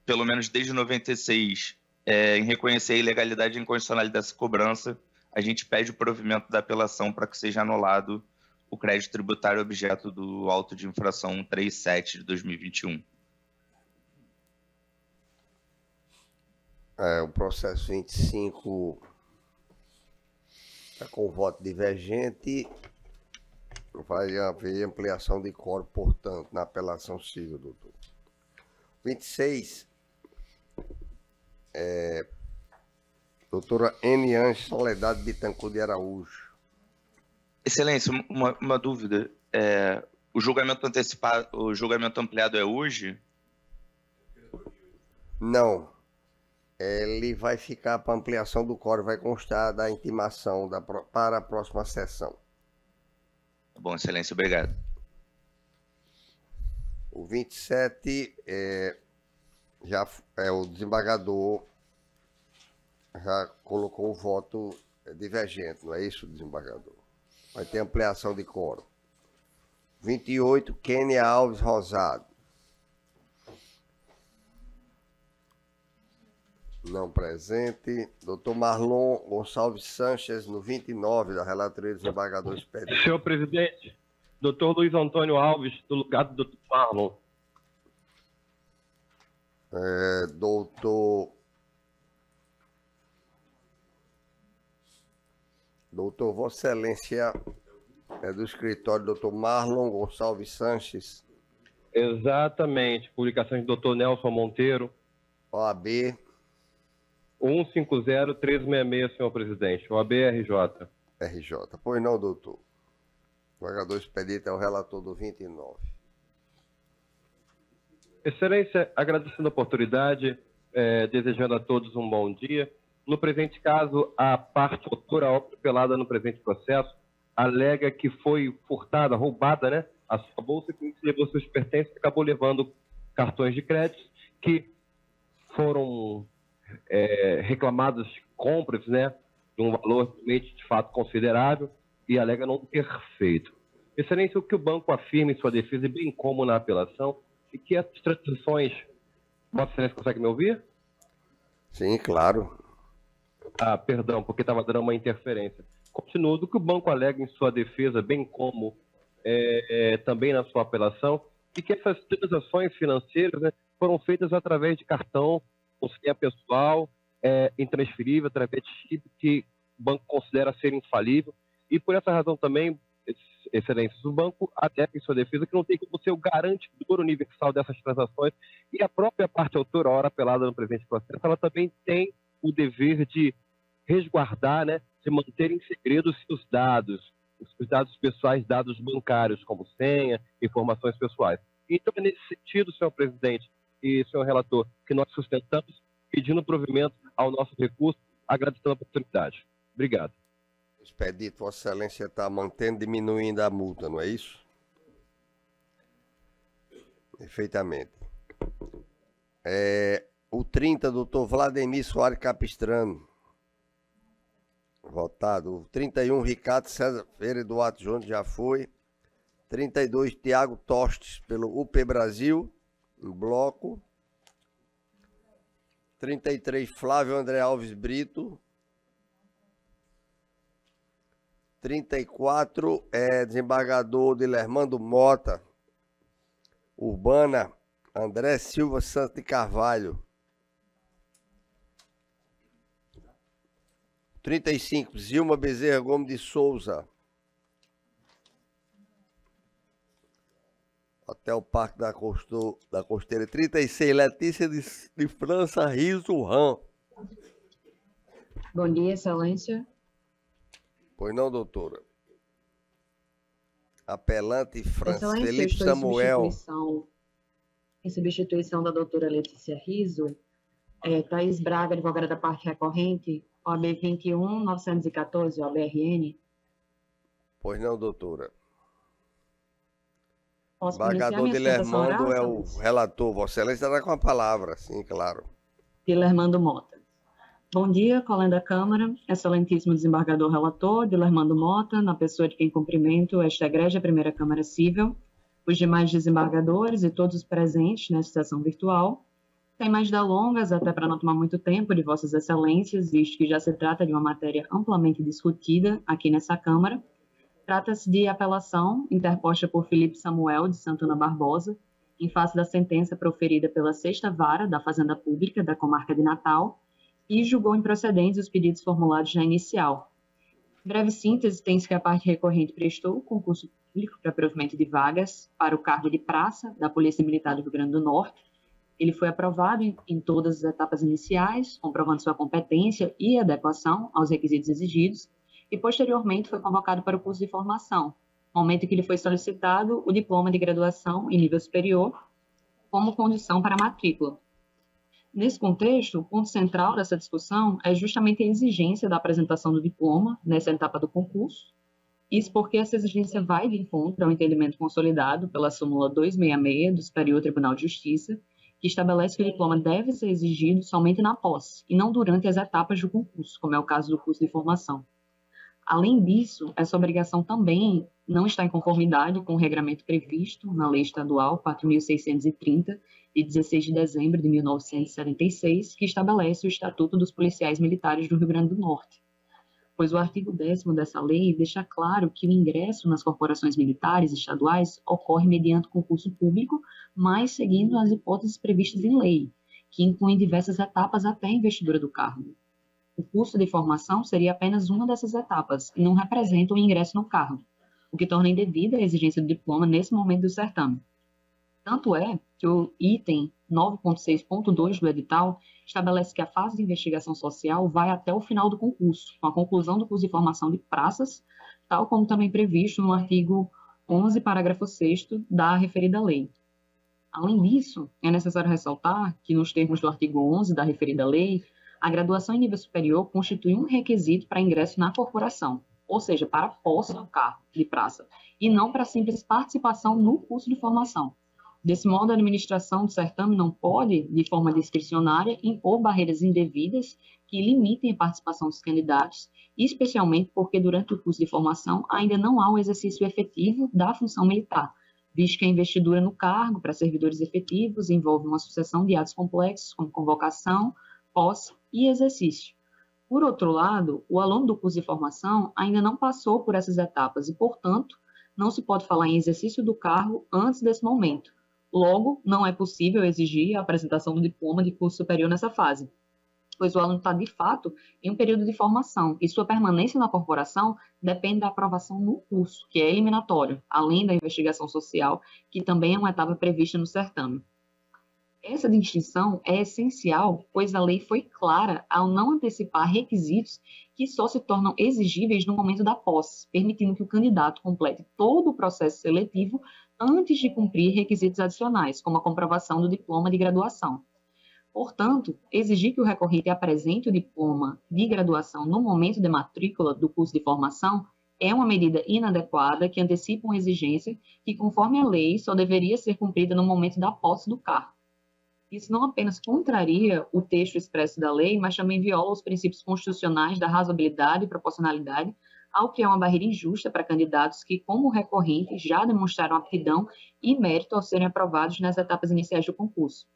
pelo menos desde 96, em reconhecer a ilegalidade e inconstitucionalidade dessa cobrança, a gente pede o provimento da apelação para que seja anulado o crédito tributário objeto do auto de infração 137 de 2021. O processo 25 está com voto divergente. Vai haver ampliação de quórum, portanto, na apelação civil, doutor. 26, doutora N. Ange Soledade Bittencourt de Araújo. Excelência, uma dúvida. O julgamento antecipado, o julgamento ampliado é hoje? Não. Ele vai ficar para ampliação do quórum, vai constar da intimação para a próxima sessão. Tá bom, Excelência, obrigado. O 27 já o desembargador já colocou o voto divergente, não é isso, desembargador? Vai ter ampliação de quórum. 28, Kênia Alves Rosado. Não presente. Doutor Marlon Gonçalves Sanches, no 29, da relatoria do desembargador expedito. Senhor presidente, doutor Luiz Antônio Alves, do lugar do doutor Marlon. Doutor Vossa Excelência, do escritório do doutor Marlon Gonçalves Sanches. Exatamente, publicações do doutor Nelson Monteiro. OAB. 150-366, senhor presidente. OAB RJ. RJ. Pois não, doutor. O desembargador expedito é o relator do 29. Excelência, agradecendo a oportunidade, desejando a todos um bom dia. No presente caso, a parte autora atropelada no presente processo alega que foi furtada, roubada, né, a sua bolsa, que levou seus pertences e acabou levando cartões de crédito que foram reclamadas compras, né, de um valor de fato considerável, e alega não ter feito. Excelência, o que o banco afirma em sua defesa, bem como na apelação, é que as transações... Vossa Excelência consegue me ouvir? Sim, claro. Perdão, porque estava dando uma interferência. Continuo, do que o banco alega em sua defesa, bem como também na sua apelação, e que essas transações financeiras, né, foram feitas através de cartão, com senha pessoal, intransferível, através de chip que o banco considera ser infalível. E por essa razão também, excelências, o banco até em sua defesa que não tem como ser o garantidor universal dessas transações, e a própria parte autora, a hora apelada no presente processo, ela também tem o dever de resguardar, né, de manter em segredo os dados pessoais, dados bancários, como senha, informações pessoais. Então, é nesse sentido, senhor presidente e senhor relator, que nós sustentamos, pedindo provimento ao nosso recurso, agradecendo a oportunidade. Obrigado. Expedito, Vossa Excelência está mantendo, diminuindo a multa, não é isso? Perfeitamente. O 30, doutor Vladimir Soares Capistrano. Votado. O 31, Ricardo César Ferreira Duarte Júnior, já foi. 32, Tiago Tostes, pelo UP Brasil, em bloco. 33, Flávio André Alves Brito. 34, desembargador Dilermando Mota. Urbana, André Silva Santos de Carvalho. 35, Zilma Bezerra Gomes de Souza. Hotel Parque da Costeira. 36, Letícia de França Riso Ram. Bom dia, Excelência. Pois não, doutora. Apelante Excelência, Felipe Samuel. Em substituição da doutora Letícia Riso, Thaís Braga, advogada da parte recorrente, OAB 21.914, OAB-RN. Pois não, doutora. Posso Desembargador Dilermando é o relator. Vossa Excelência está com a palavra, sim, claro. Dilermando Mota. Bom dia, colega da Câmara, excelentíssimo desembargador relator, Dilermando Mota, na pessoa de quem cumprimento esta egrégia primeira Câmara Cível, os demais desembargadores e todos os presentes nesta sessão virtual. Sem mais delongas, até para não tomar muito tempo de vossas excelências, visto que já se trata de uma matéria amplamente discutida aqui nessa Câmara, trata-se de apelação interposta por Felipe Samuel de Santana Barbosa, em face da sentença proferida pela 6ª Vara da Fazenda Pública da Comarca de Natal, e julgou improcedentes os pedidos formulados na inicial. Em breve síntese, tem-se que a parte recorrente prestou concurso público para provimento de vagas para o cargo de praça da Polícia Militar do Rio Grande do Norte. Ele foi aprovado em todas as etapas iniciais, comprovando sua competência e adequação aos requisitos exigidos, e posteriormente foi convocado para o curso de formação, momento em que lhe foi solicitado o diploma de graduação em nível superior como condição para a matrícula. Nesse contexto, o ponto central dessa discussão é justamente a exigência da apresentação do diploma nessa etapa do concurso. Isso porque essa exigência vai de encontro ao entendimento consolidado pela súmula 266 do Superior Tribunal de Justiça, que estabelece que o diploma deve ser exigido somente na posse e não durante as etapas do concurso, como é o caso do curso de formação. Além disso, essa obrigação também não está em conformidade com o regramento previsto na Lei Estadual 4.630, de 16 de dezembro de 1976, que estabelece o Estatuto dos Policiais Militares do Rio Grande do Norte. Pois o artigo 10º dessa lei deixa claro que o ingresso nas corporações militares estaduais ocorre mediante concurso público, mas seguindo as hipóteses previstas em lei, que incluem diversas etapas até a investidura do cargo. O curso de formação seria apenas uma dessas etapas e não representa o ingresso no cargo, o que torna indevida a exigência do diploma nesse momento do certame. Tanto é que o item 9.6.2 do edital estabelece que a fase de investigação social vai até o final do concurso, com a conclusão do curso de formação de praças, tal como também previsto no artigo 11, parágrafo 6º da referida lei. Além disso, é necessário ressaltar que, nos termos do artigo 11 da referida lei, a graduação em nível superior constitui um requisito para ingresso na corporação, ou seja, para posse do cargo de praça, e não para simples participação no curso de formação. Desse modo, a administração do certame não pode, de forma discricionária, impor barreiras indevidas que limitem a participação dos candidatos, especialmente porque durante o curso de formação ainda não há um exercício efetivo da função militar, visto que a investidura no cargo para servidores efetivos envolve uma sucessão de atos complexos, como convocação, posse e exercício. Por outro lado, o aluno do curso de formação ainda não passou por essas etapas e, portanto, não se pode falar em exercício do cargo antes desse momento. Logo, não é possível exigir a apresentação do diploma de curso superior nessa fase, pois o aluno está, de fato, em um período de formação, e sua permanência na corporação depende da aprovação no curso, que é eliminatório, além da investigação social, que também é uma etapa prevista no certame. Essa distinção é essencial, pois a lei foi clara ao não antecipar requisitos que só se tornam exigíveis no momento da posse, permitindo que o candidato complete todo o processo seletivo antes de cumprir requisitos adicionais, como a comprovação do diploma de graduação. Portanto, exigir que o recorrente apresente o diploma de graduação no momento de matrícula do curso de formação é uma medida inadequada que antecipa uma exigência que, conforme a lei, só deveria ser cumprida no momento da posse do cargo. Isso não apenas contraria o texto expresso da lei, mas também viola os princípios constitucionais da razoabilidade e proporcionalidade, ao criar uma barreira injusta para candidatos que, como recorrentes, já demonstraram aptidão e mérito ao serem aprovados nas etapas iniciais do concurso.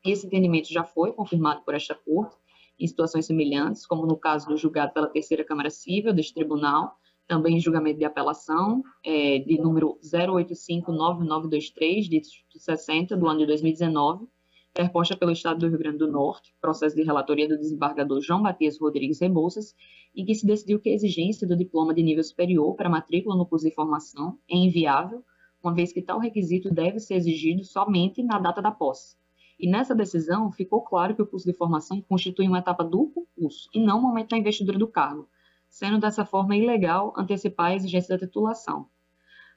Esse entendimento já foi confirmado por esta Corte em situações semelhantes, como no caso do julgado pela Terceira Câmara Civil deste Tribunal, também em julgamento de apelação, de número 0859923, de 60, do ano de 2019, interposta pelo Estado do Rio Grande do Norte, processo de relatoria do desembargador João Matias Rodrigues Rebouças, em que se decidiu que a exigência do diploma de nível superior para matrícula no curso de formação é inviável, uma vez que tal requisito deve ser exigido somente na data da posse. E nessa decisão ficou claro que o curso de formação constitui uma etapa do concurso e não o momento da investidura do cargo, sendo dessa forma ilegal antecipar a exigência da titulação.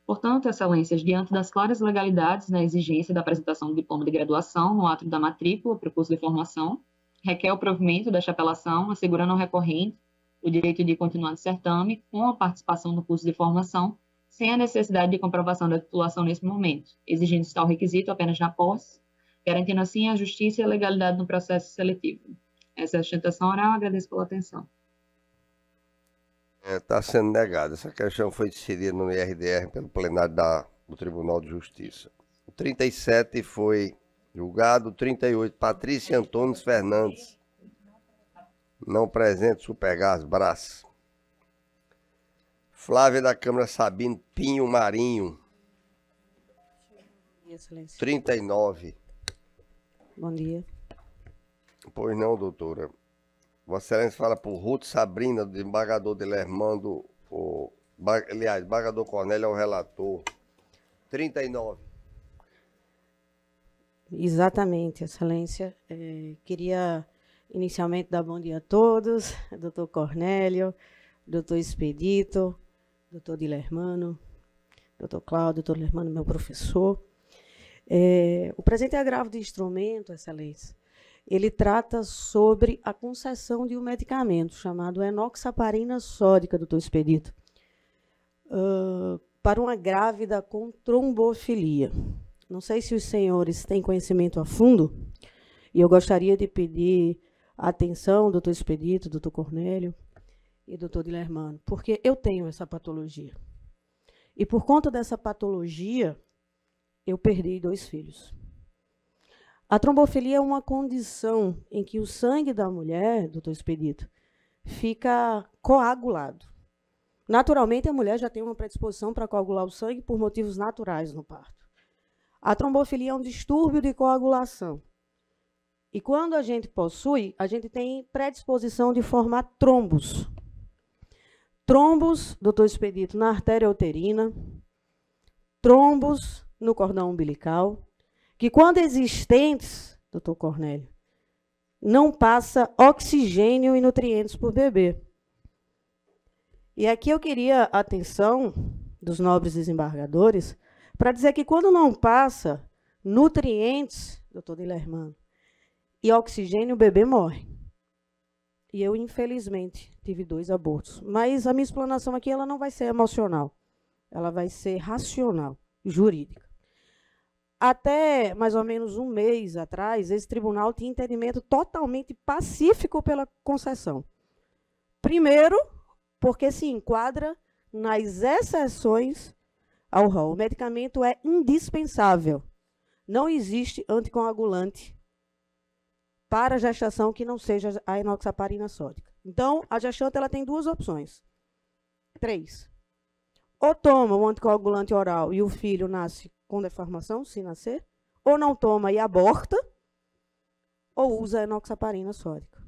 Portanto, excelências, diante das claras legalidades na exigência da apresentação do diploma de graduação no ato da matrícula para o curso de formação, requer o provimento desta apelação, assegurando ao recorrente o direito de continuar no certame com a participação no curso de formação, sem a necessidade de comprovação da titulação nesse momento, exigindo tal requisito apenas na posse, garantindo assim a justiça e a legalidade no processo seletivo. Essa é a sustentação oral, agradeço pela atenção. Está sendo negada. Essa questão foi decidida no IRDR pelo plenário do Tribunal de Justiça. O 37 foi julgado. 38, Patrícia Antônio Fernandes. Não presente, Supergás Brás. Flávia da Câmara Sabino Pinho Marinho. Excelência. 39. Bom dia. Pois não, doutora. Vossa Excelência fala por Ruth Sabrina, do desembargador Dilermando, aliás, desembargador Cornélio é o relator. 39. Exatamente, Excelência. Queria inicialmente dar bom dia a todos, doutor Cornélio, doutor Expedito, doutor Dilermando, doutor Cláudio, doutor Dilermando, meu professor. O presente agravo de instrumento, Excelência, ele trata sobre a concessão de um medicamento chamado enoxaparina sódica, doutor Expedito, para uma grávida com trombofilia. Não sei se os senhores têm conhecimento a fundo, e eu gostaria de pedir atenção, doutor Expedito, doutor Cornélio e doutor Dilermando, porque eu tenho essa patologia. E por conta dessa patologia, eu perdi 2 filhos. A trombofilia é uma condição em que o sangue da mulher, doutor Expedito, fica coagulado. Naturalmente, a mulher já tem uma predisposição para coagular o sangue por motivos naturais no parto. A trombofilia é um distúrbio de coagulação. E quando a gente possui, a gente tem predisposição de formar trombos. Trombos, doutor Expedito, na artéria uterina, trombos no cordão umbilical, que quando existentes, doutor Cornélio, não passa oxigênio e nutrientes por bebê. E aqui eu queria a atenção dos nobres desembargadores para dizer que quando não passa nutrientes, doutor Dilermando, e oxigênio, o bebê morre. E eu, infelizmente, tive 2 abortos. Mas a minha explanação aqui ela não vai ser emocional, ela vai ser racional, jurídica. Até mais ou menos 1 mês atrás, esse tribunal tinha entendimento totalmente pacífico pela concessão. Primeiro, porque se enquadra nas exceções ao rol. O medicamento é indispensável. Não existe anticoagulante para a gestação que não seja a enoxaparina sódica. Então, a gestante ela tem 2 opções. 3. ou toma um anticoagulante oral e o filho nasce com deformação, se nascer, ou não toma e aborta, ou usa enoxaparina sódica.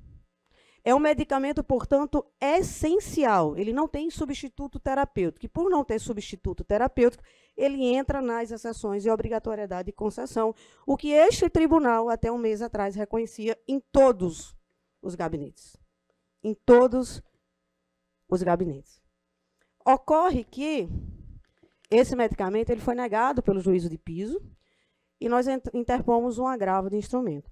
É um medicamento, portanto, essencial. Ele não tem substituto terapêutico. E por não ter substituto terapêutico, ele entra nas exceções de obrigatoriedade e concessão, o que este tribunal, até um mês atrás, reconhecia em todos os gabinetes. Em todos os gabinetes. Ocorre que esse medicamento ele foi negado pelo juízo de piso e nós interpomos um agravo de instrumento.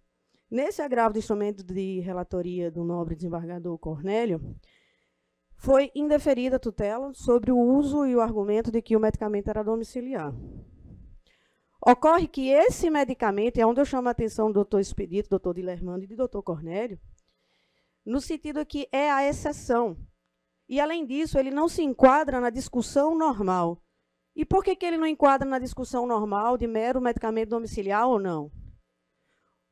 Nesse agravo de instrumento de relatoria do nobre desembargador Cornélio, foi indeferida a tutela sobre o uso e o argumento de que o medicamento era domiciliar. Ocorre que esse medicamento, é onde eu chamo a atenção do doutor Expedito, doutor Dilermando e do doutor Cornélio, no sentido que é a exceção. E, além disso, ele não se enquadra na discussão normal. E por que ele não enquadra na discussão normal de mero medicamento domiciliar ou não?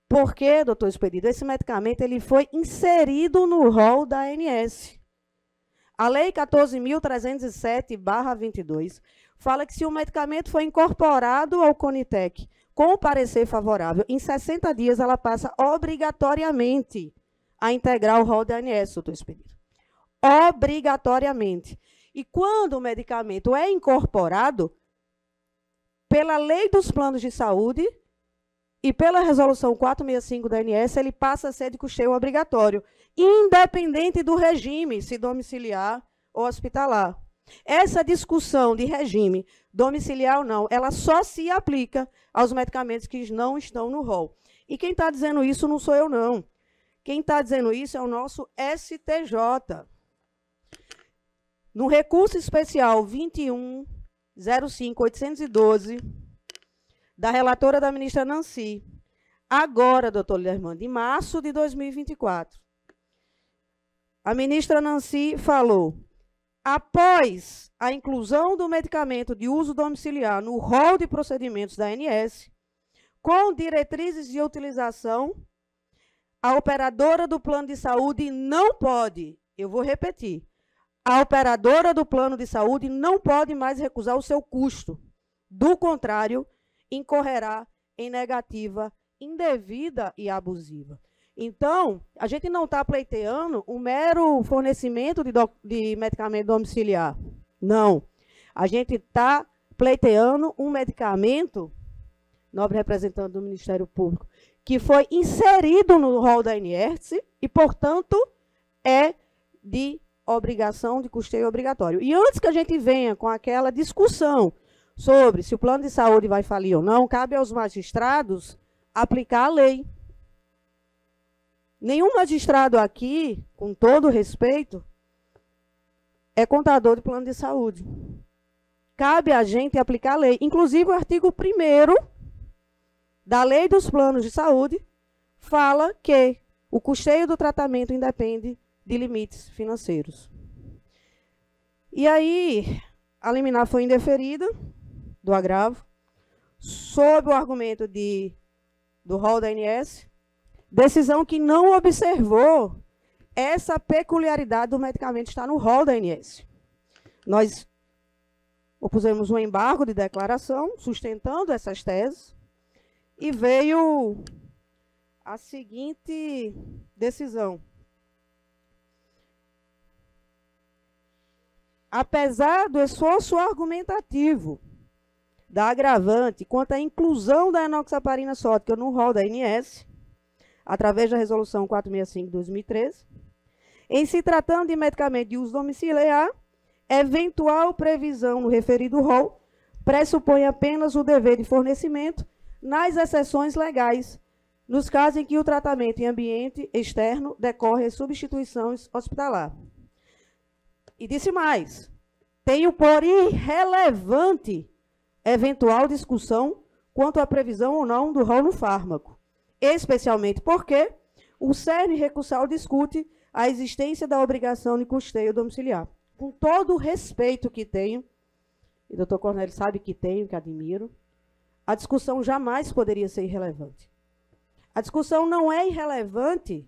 Porque, doutor Expedito, esse medicamento ele foi inserido no rol da ANS. A Lei 14.307/22 fala que se o medicamento for incorporado ao Conitec com o parecer favorável, em 60 dias ela passa obrigatoriamente a integrar o rol da ANS, doutor Expedito. Obrigatoriamente. E quando o medicamento é incorporado, pela Lei dos Planos de Saúde e pela Resolução 465 da ANS, ele passa a ser de custeio obrigatório, independente do regime, se domiciliar ou hospitalar. Essa discussão de regime domiciliar ou não, ela só se aplica aos medicamentos que não estão no rol. E quem está dizendo isso não sou eu, não. Quem está dizendo isso é o nosso STJ. No recurso especial 21.05.812, da relatora da ministra Nancy, agora, doutor Lermando, em março de 2024, a ministra Nancy falou, após a inclusão do medicamento de uso domiciliar no rol de procedimentos da ANS, com diretrizes de utilização, a operadora do plano de saúde não pode, eu vou repetir, a operadora do plano de saúde não pode mais recusar o seu custo. Do contrário, incorrerá em negativa indevida e abusiva. Então, a gente não está pleiteando um mero fornecimento de medicamento domiciliar. Não. A gente está pleiteando um medicamento, nobre representante do Ministério Público, que foi inserido no rol da ANS e, portanto, é de obrigação de custeio obrigatório. E antes que a gente venha com aquela discussão sobre se o plano de saúde vai falir ou não, cabe aos magistrados aplicar a lei. Nenhum magistrado aqui, com todo respeito, é contador de plano de saúde. Cabe a gente aplicar a lei. Inclusive, o artigo 1º da Lei dos Planos de Saúde fala que o custeio do tratamento independe de limites financeiros. E aí, a liminar foi indeferida do agravo, sob o argumento do rol da ANS, decisão que não observou essa peculiaridade do medicamento estar no rol da ANS. Nós opusemos um embargo de declaração, sustentando essas teses, e veio a seguinte decisão. Apesar do esforço argumentativo da agravante quanto à inclusão da enoxaparina sódica no rol da ANS, através da Resolução 465 de 2013, em se tratando de medicamento de uso domiciliar, eventual previsão no referido rol pressupõe apenas o dever de fornecimento nas exceções legais, nos casos em que o tratamento em ambiente externo decorre de substituições hospitalar. E disse mais, tenho por irrelevante eventual discussão quanto à previsão ou não do rol no fármaco, especialmente porque o cerne recursal discute a existência da obrigação de custeio domiciliar. Com todo o respeito que tenho, e o doutor Cornélio sabe que tenho, que admiro, a discussão jamais poderia ser irrelevante. A discussão não é irrelevante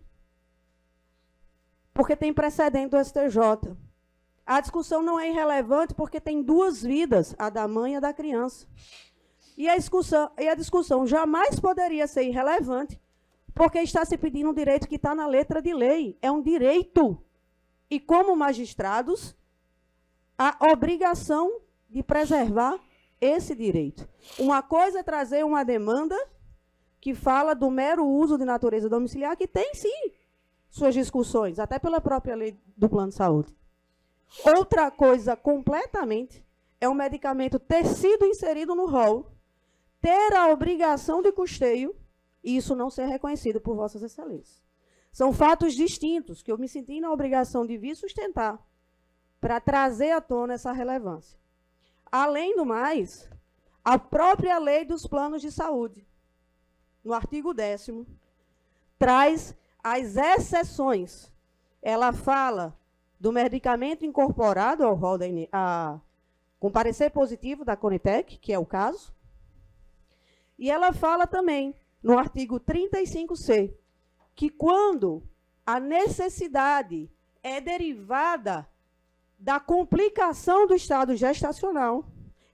porque tem precedente do STJ. A discussão não é irrelevante porque tem duas vidas, a da mãe e a da criança. E a discussão jamais poderia ser irrelevante porque está se pedindo um direito que está na letra de lei. É um direito. E como magistrados, a obrigação de preservar esse direito. Uma coisa é trazer uma demanda que fala do mero uso de natureza domiciliar, que tem, sim, suas discussões, até pela própria lei do plano de saúde. Outra coisa completamente é o medicamento ter sido inserido no rol, ter a obrigação de custeio e isso não ser reconhecido por Vossas Excelências. São fatos distintos que eu me senti na obrigação de vir sustentar para trazer à tona essa relevância. Além do mais, a própria lei dos planos de saúde, no artigo 10º, traz as exceções. Ela fala do medicamento incorporado ao rol com parecer positivo da Conitec, que é o caso, e ela fala também, no artigo 35C, que quando a necessidade é derivada da complicação do estado gestacional,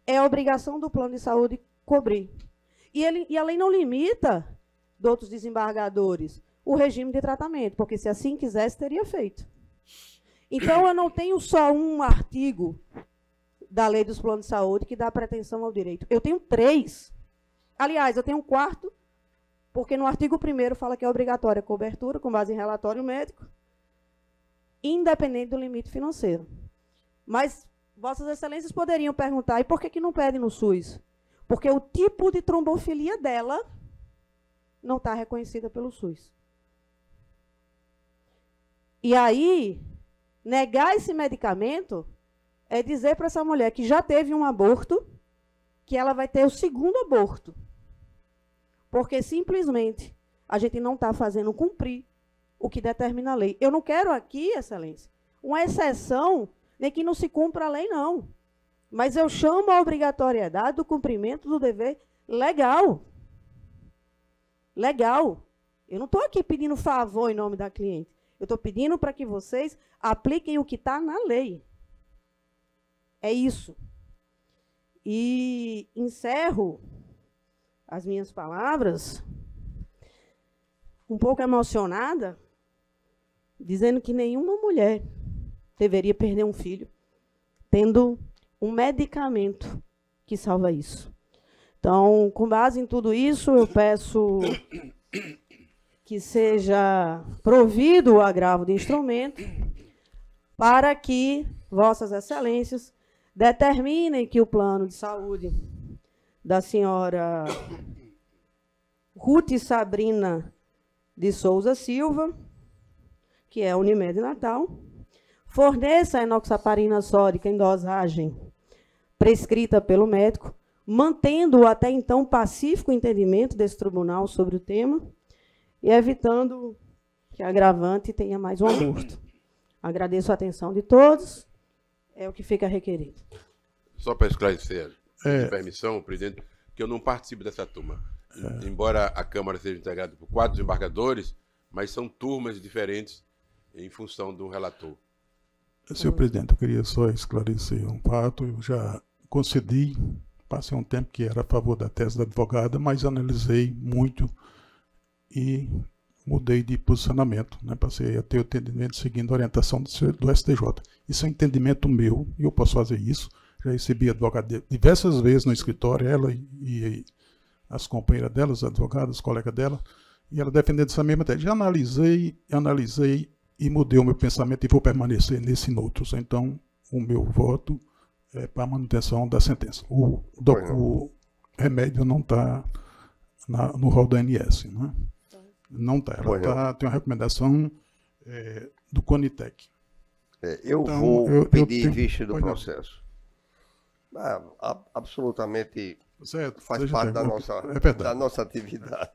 é obrigação do plano de saúde cobrir. E a lei não limita, de outros desembargadores, o regime de tratamento, porque se assim quisesse, teria feito. Então, eu não tenho só um artigo da lei dos planos de saúde que dá pretensão ao direito. Eu tenho 3. Aliás, eu tenho um 4º, porque no artigo 1º fala que é obrigatória a cobertura, com base em relatório médico, independente do limite financeiro. Mas Vossas Excelências poderiam perguntar, e por que não pede no SUS? Porque o tipo de trombofilia dela não está reconhecida pelo SUS. E aí, negar esse medicamento é dizer para essa mulher que já teve um aborto, que ela vai ter o 2º aborto. Porque simplesmente a gente não está fazendo cumprir o que determina a lei. Eu não quero aqui, Excelência, uma exceção nem que não se cumpra a lei, não. Mas eu chamo a obrigatoriedade do cumprimento do dever legal. Legal. Eu não estou aqui pedindo favor em nome da cliente. Eu estou pedindo para que vocês apliquem o que está na lei. É isso. E encerro as minhas palavras um pouco emocionada, dizendo que nenhuma mulher deveria perder um filho, tendo um medicamento que salva isso. Então, com base em tudo isso, eu peço que seja provido o agravo de instrumento para que Vossas Excelências determinem que o plano de saúde da senhora Ruth Sabrina de Souza Silva, que é a Unimed Natal, forneça a enoxaparina sódica em dosagem prescrita pelo médico, mantendo o até então pacífico entendimento desse tribunal sobre o tema e evitando que a agravante tenha mais um aborto. Agradeço a atenção de todos, é o que fica requerido. Só para esclarecer, com permissão, presidente, que eu não participo dessa turma. Embora a Câmara seja integrada por 4 desembargadores, mas são turmas diferentes em função do relator. Senhor presidente, eu queria só esclarecer um fato. Eu já concedi, passei um tempo que era a favor da tese da advogada, mas analisei muito e mudei de posicionamento, né? Passei a ter o entendimento seguindo a orientação do STJ. Isso é um entendimento meu, e eu posso fazer isso. Já recebi advogada diversas vezes no escritório, ela e as companheiras dela, os advogados, os colegas dela, e ela defendendo essa mesma tese. Já analisei e mudei o meu pensamento e vou permanecer nesse e noutros. Então, o meu voto é para a manutenção da sentença. O remédio não está no rol da ANS, não é? Não está. Ela tem uma recomendação do Conitec. Eu então, vou pedir vista do processo. Absolutamente certo, faz parte da nossa atividade.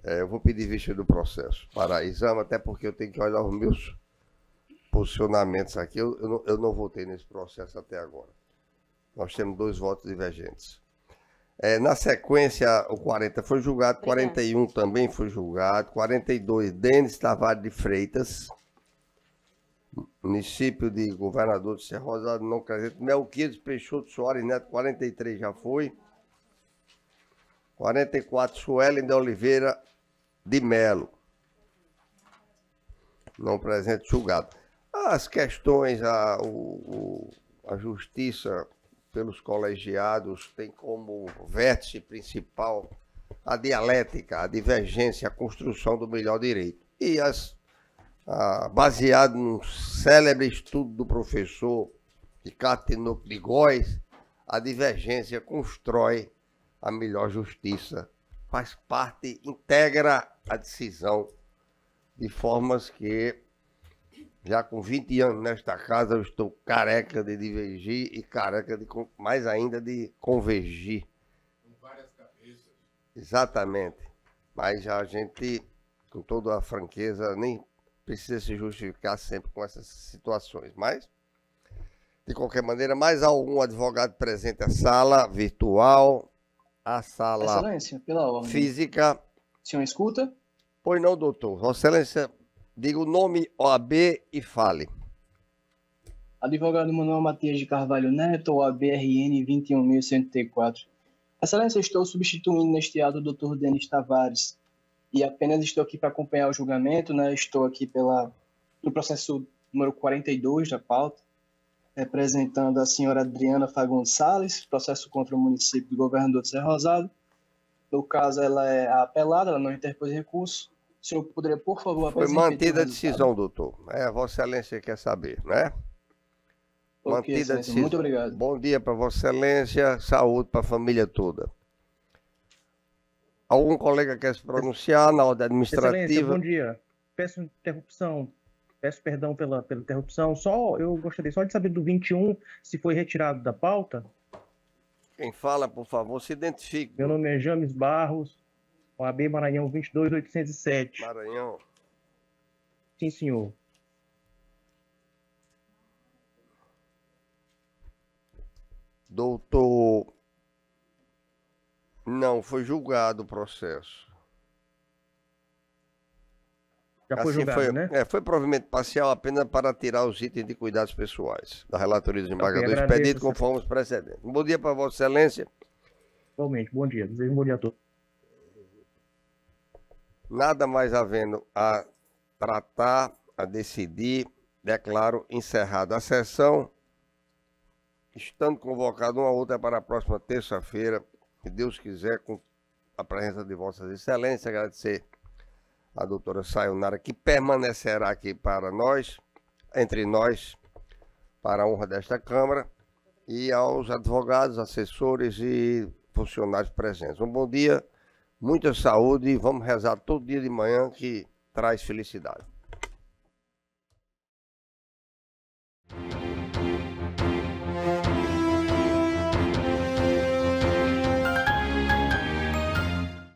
Eu vou pedir vista do processo para exame, até porque eu tenho que olhar os meus posicionamentos aqui. Eu não votei nesse processo até agora. Nós temos 2 votos divergentes. Na sequência, o 40 foi julgado, 41 também foi julgado, 42, Denis Tavares de Freitas. Município de Governador de Serra Rosada, não acredito. Melquiades Peixoto Soares Neto, 43, já foi. 44, Suelen de Oliveira de Melo. Não presente, julgado. As questões, a justiça pelos colegiados tem como vértice principal a dialética, a divergência, a construção do melhor direito. E baseado num célebre estudo do professor Ricardo Tinoco de Góes, a divergência constrói a melhor justiça, faz parte, integra a decisão, de formas que, já com 20 anos nesta casa, eu estou careca de divergir e careca de, mais ainda, de convergir. Com várias cabeças. Exatamente. Mas a gente, com toda a franqueza, nem precisa se justificar sempre com essas situações. Mas, de qualquer maneira, mais algum advogado presente à sala virtual, a sala Excelência, pela ordem. Física. O senhor escuta? Pois não, doutor. Vossa Excelência, diga o nome, OAB e fale. Advogado Manuel Matias de Carvalho Neto, OAB RN 21.134. Excelência, estou substituindo neste ato o doutor Denis Tavares e apenas estou aqui para acompanhar o julgamento, né? Estou aqui no processo número 42 da pauta, representando a senhora Adriana Fagundes Salles, processo contra o município do Governador de Serra Rosada. No caso, ela é apelada, ela não interpôs recurso. O senhor poderia, por favor... Foi mantida a decisão, doutor. Vossa Excelência quer saber, né? Mantida a decisão. Muito obrigado. Bom dia para Vossa Excelência, saúde para a família toda. Algum colega quer se pronunciar na ordem administrativa? Excelência, bom dia. Peço interrupção, peço perdão pela interrupção. Eu gostaria só de saber do 21, se foi retirado da pauta. Quem fala, por favor, se identifique. Meu nome é James Barros, OAB Maranhão 22807. Maranhão. Sim, senhor. Doutor, não, foi julgado o processo. Já foi julgado, né? Foi provimento parcial apenas para tirar os itens de cuidados pessoais da relatoria dos embargadores expedido conforme os precedentes. Um bom dia para Vossa Excelência. Igualmente, bom dia. Desejo um bom dia a todos. Nada mais havendo a tratar, a decidir, declaro encerrada a sessão, estando convocado uma outra para a próxima terça-feira, se Deus quiser, com a presença de Vossas Excelências, agradecer a doutora Sayonara, que permanecerá aqui para nós, entre nós, para a honra desta Câmara, e aos advogados, assessores e funcionários presentes. Um bom dia, muita saúde e vamos rezar todo dia de manhã que traz felicidade.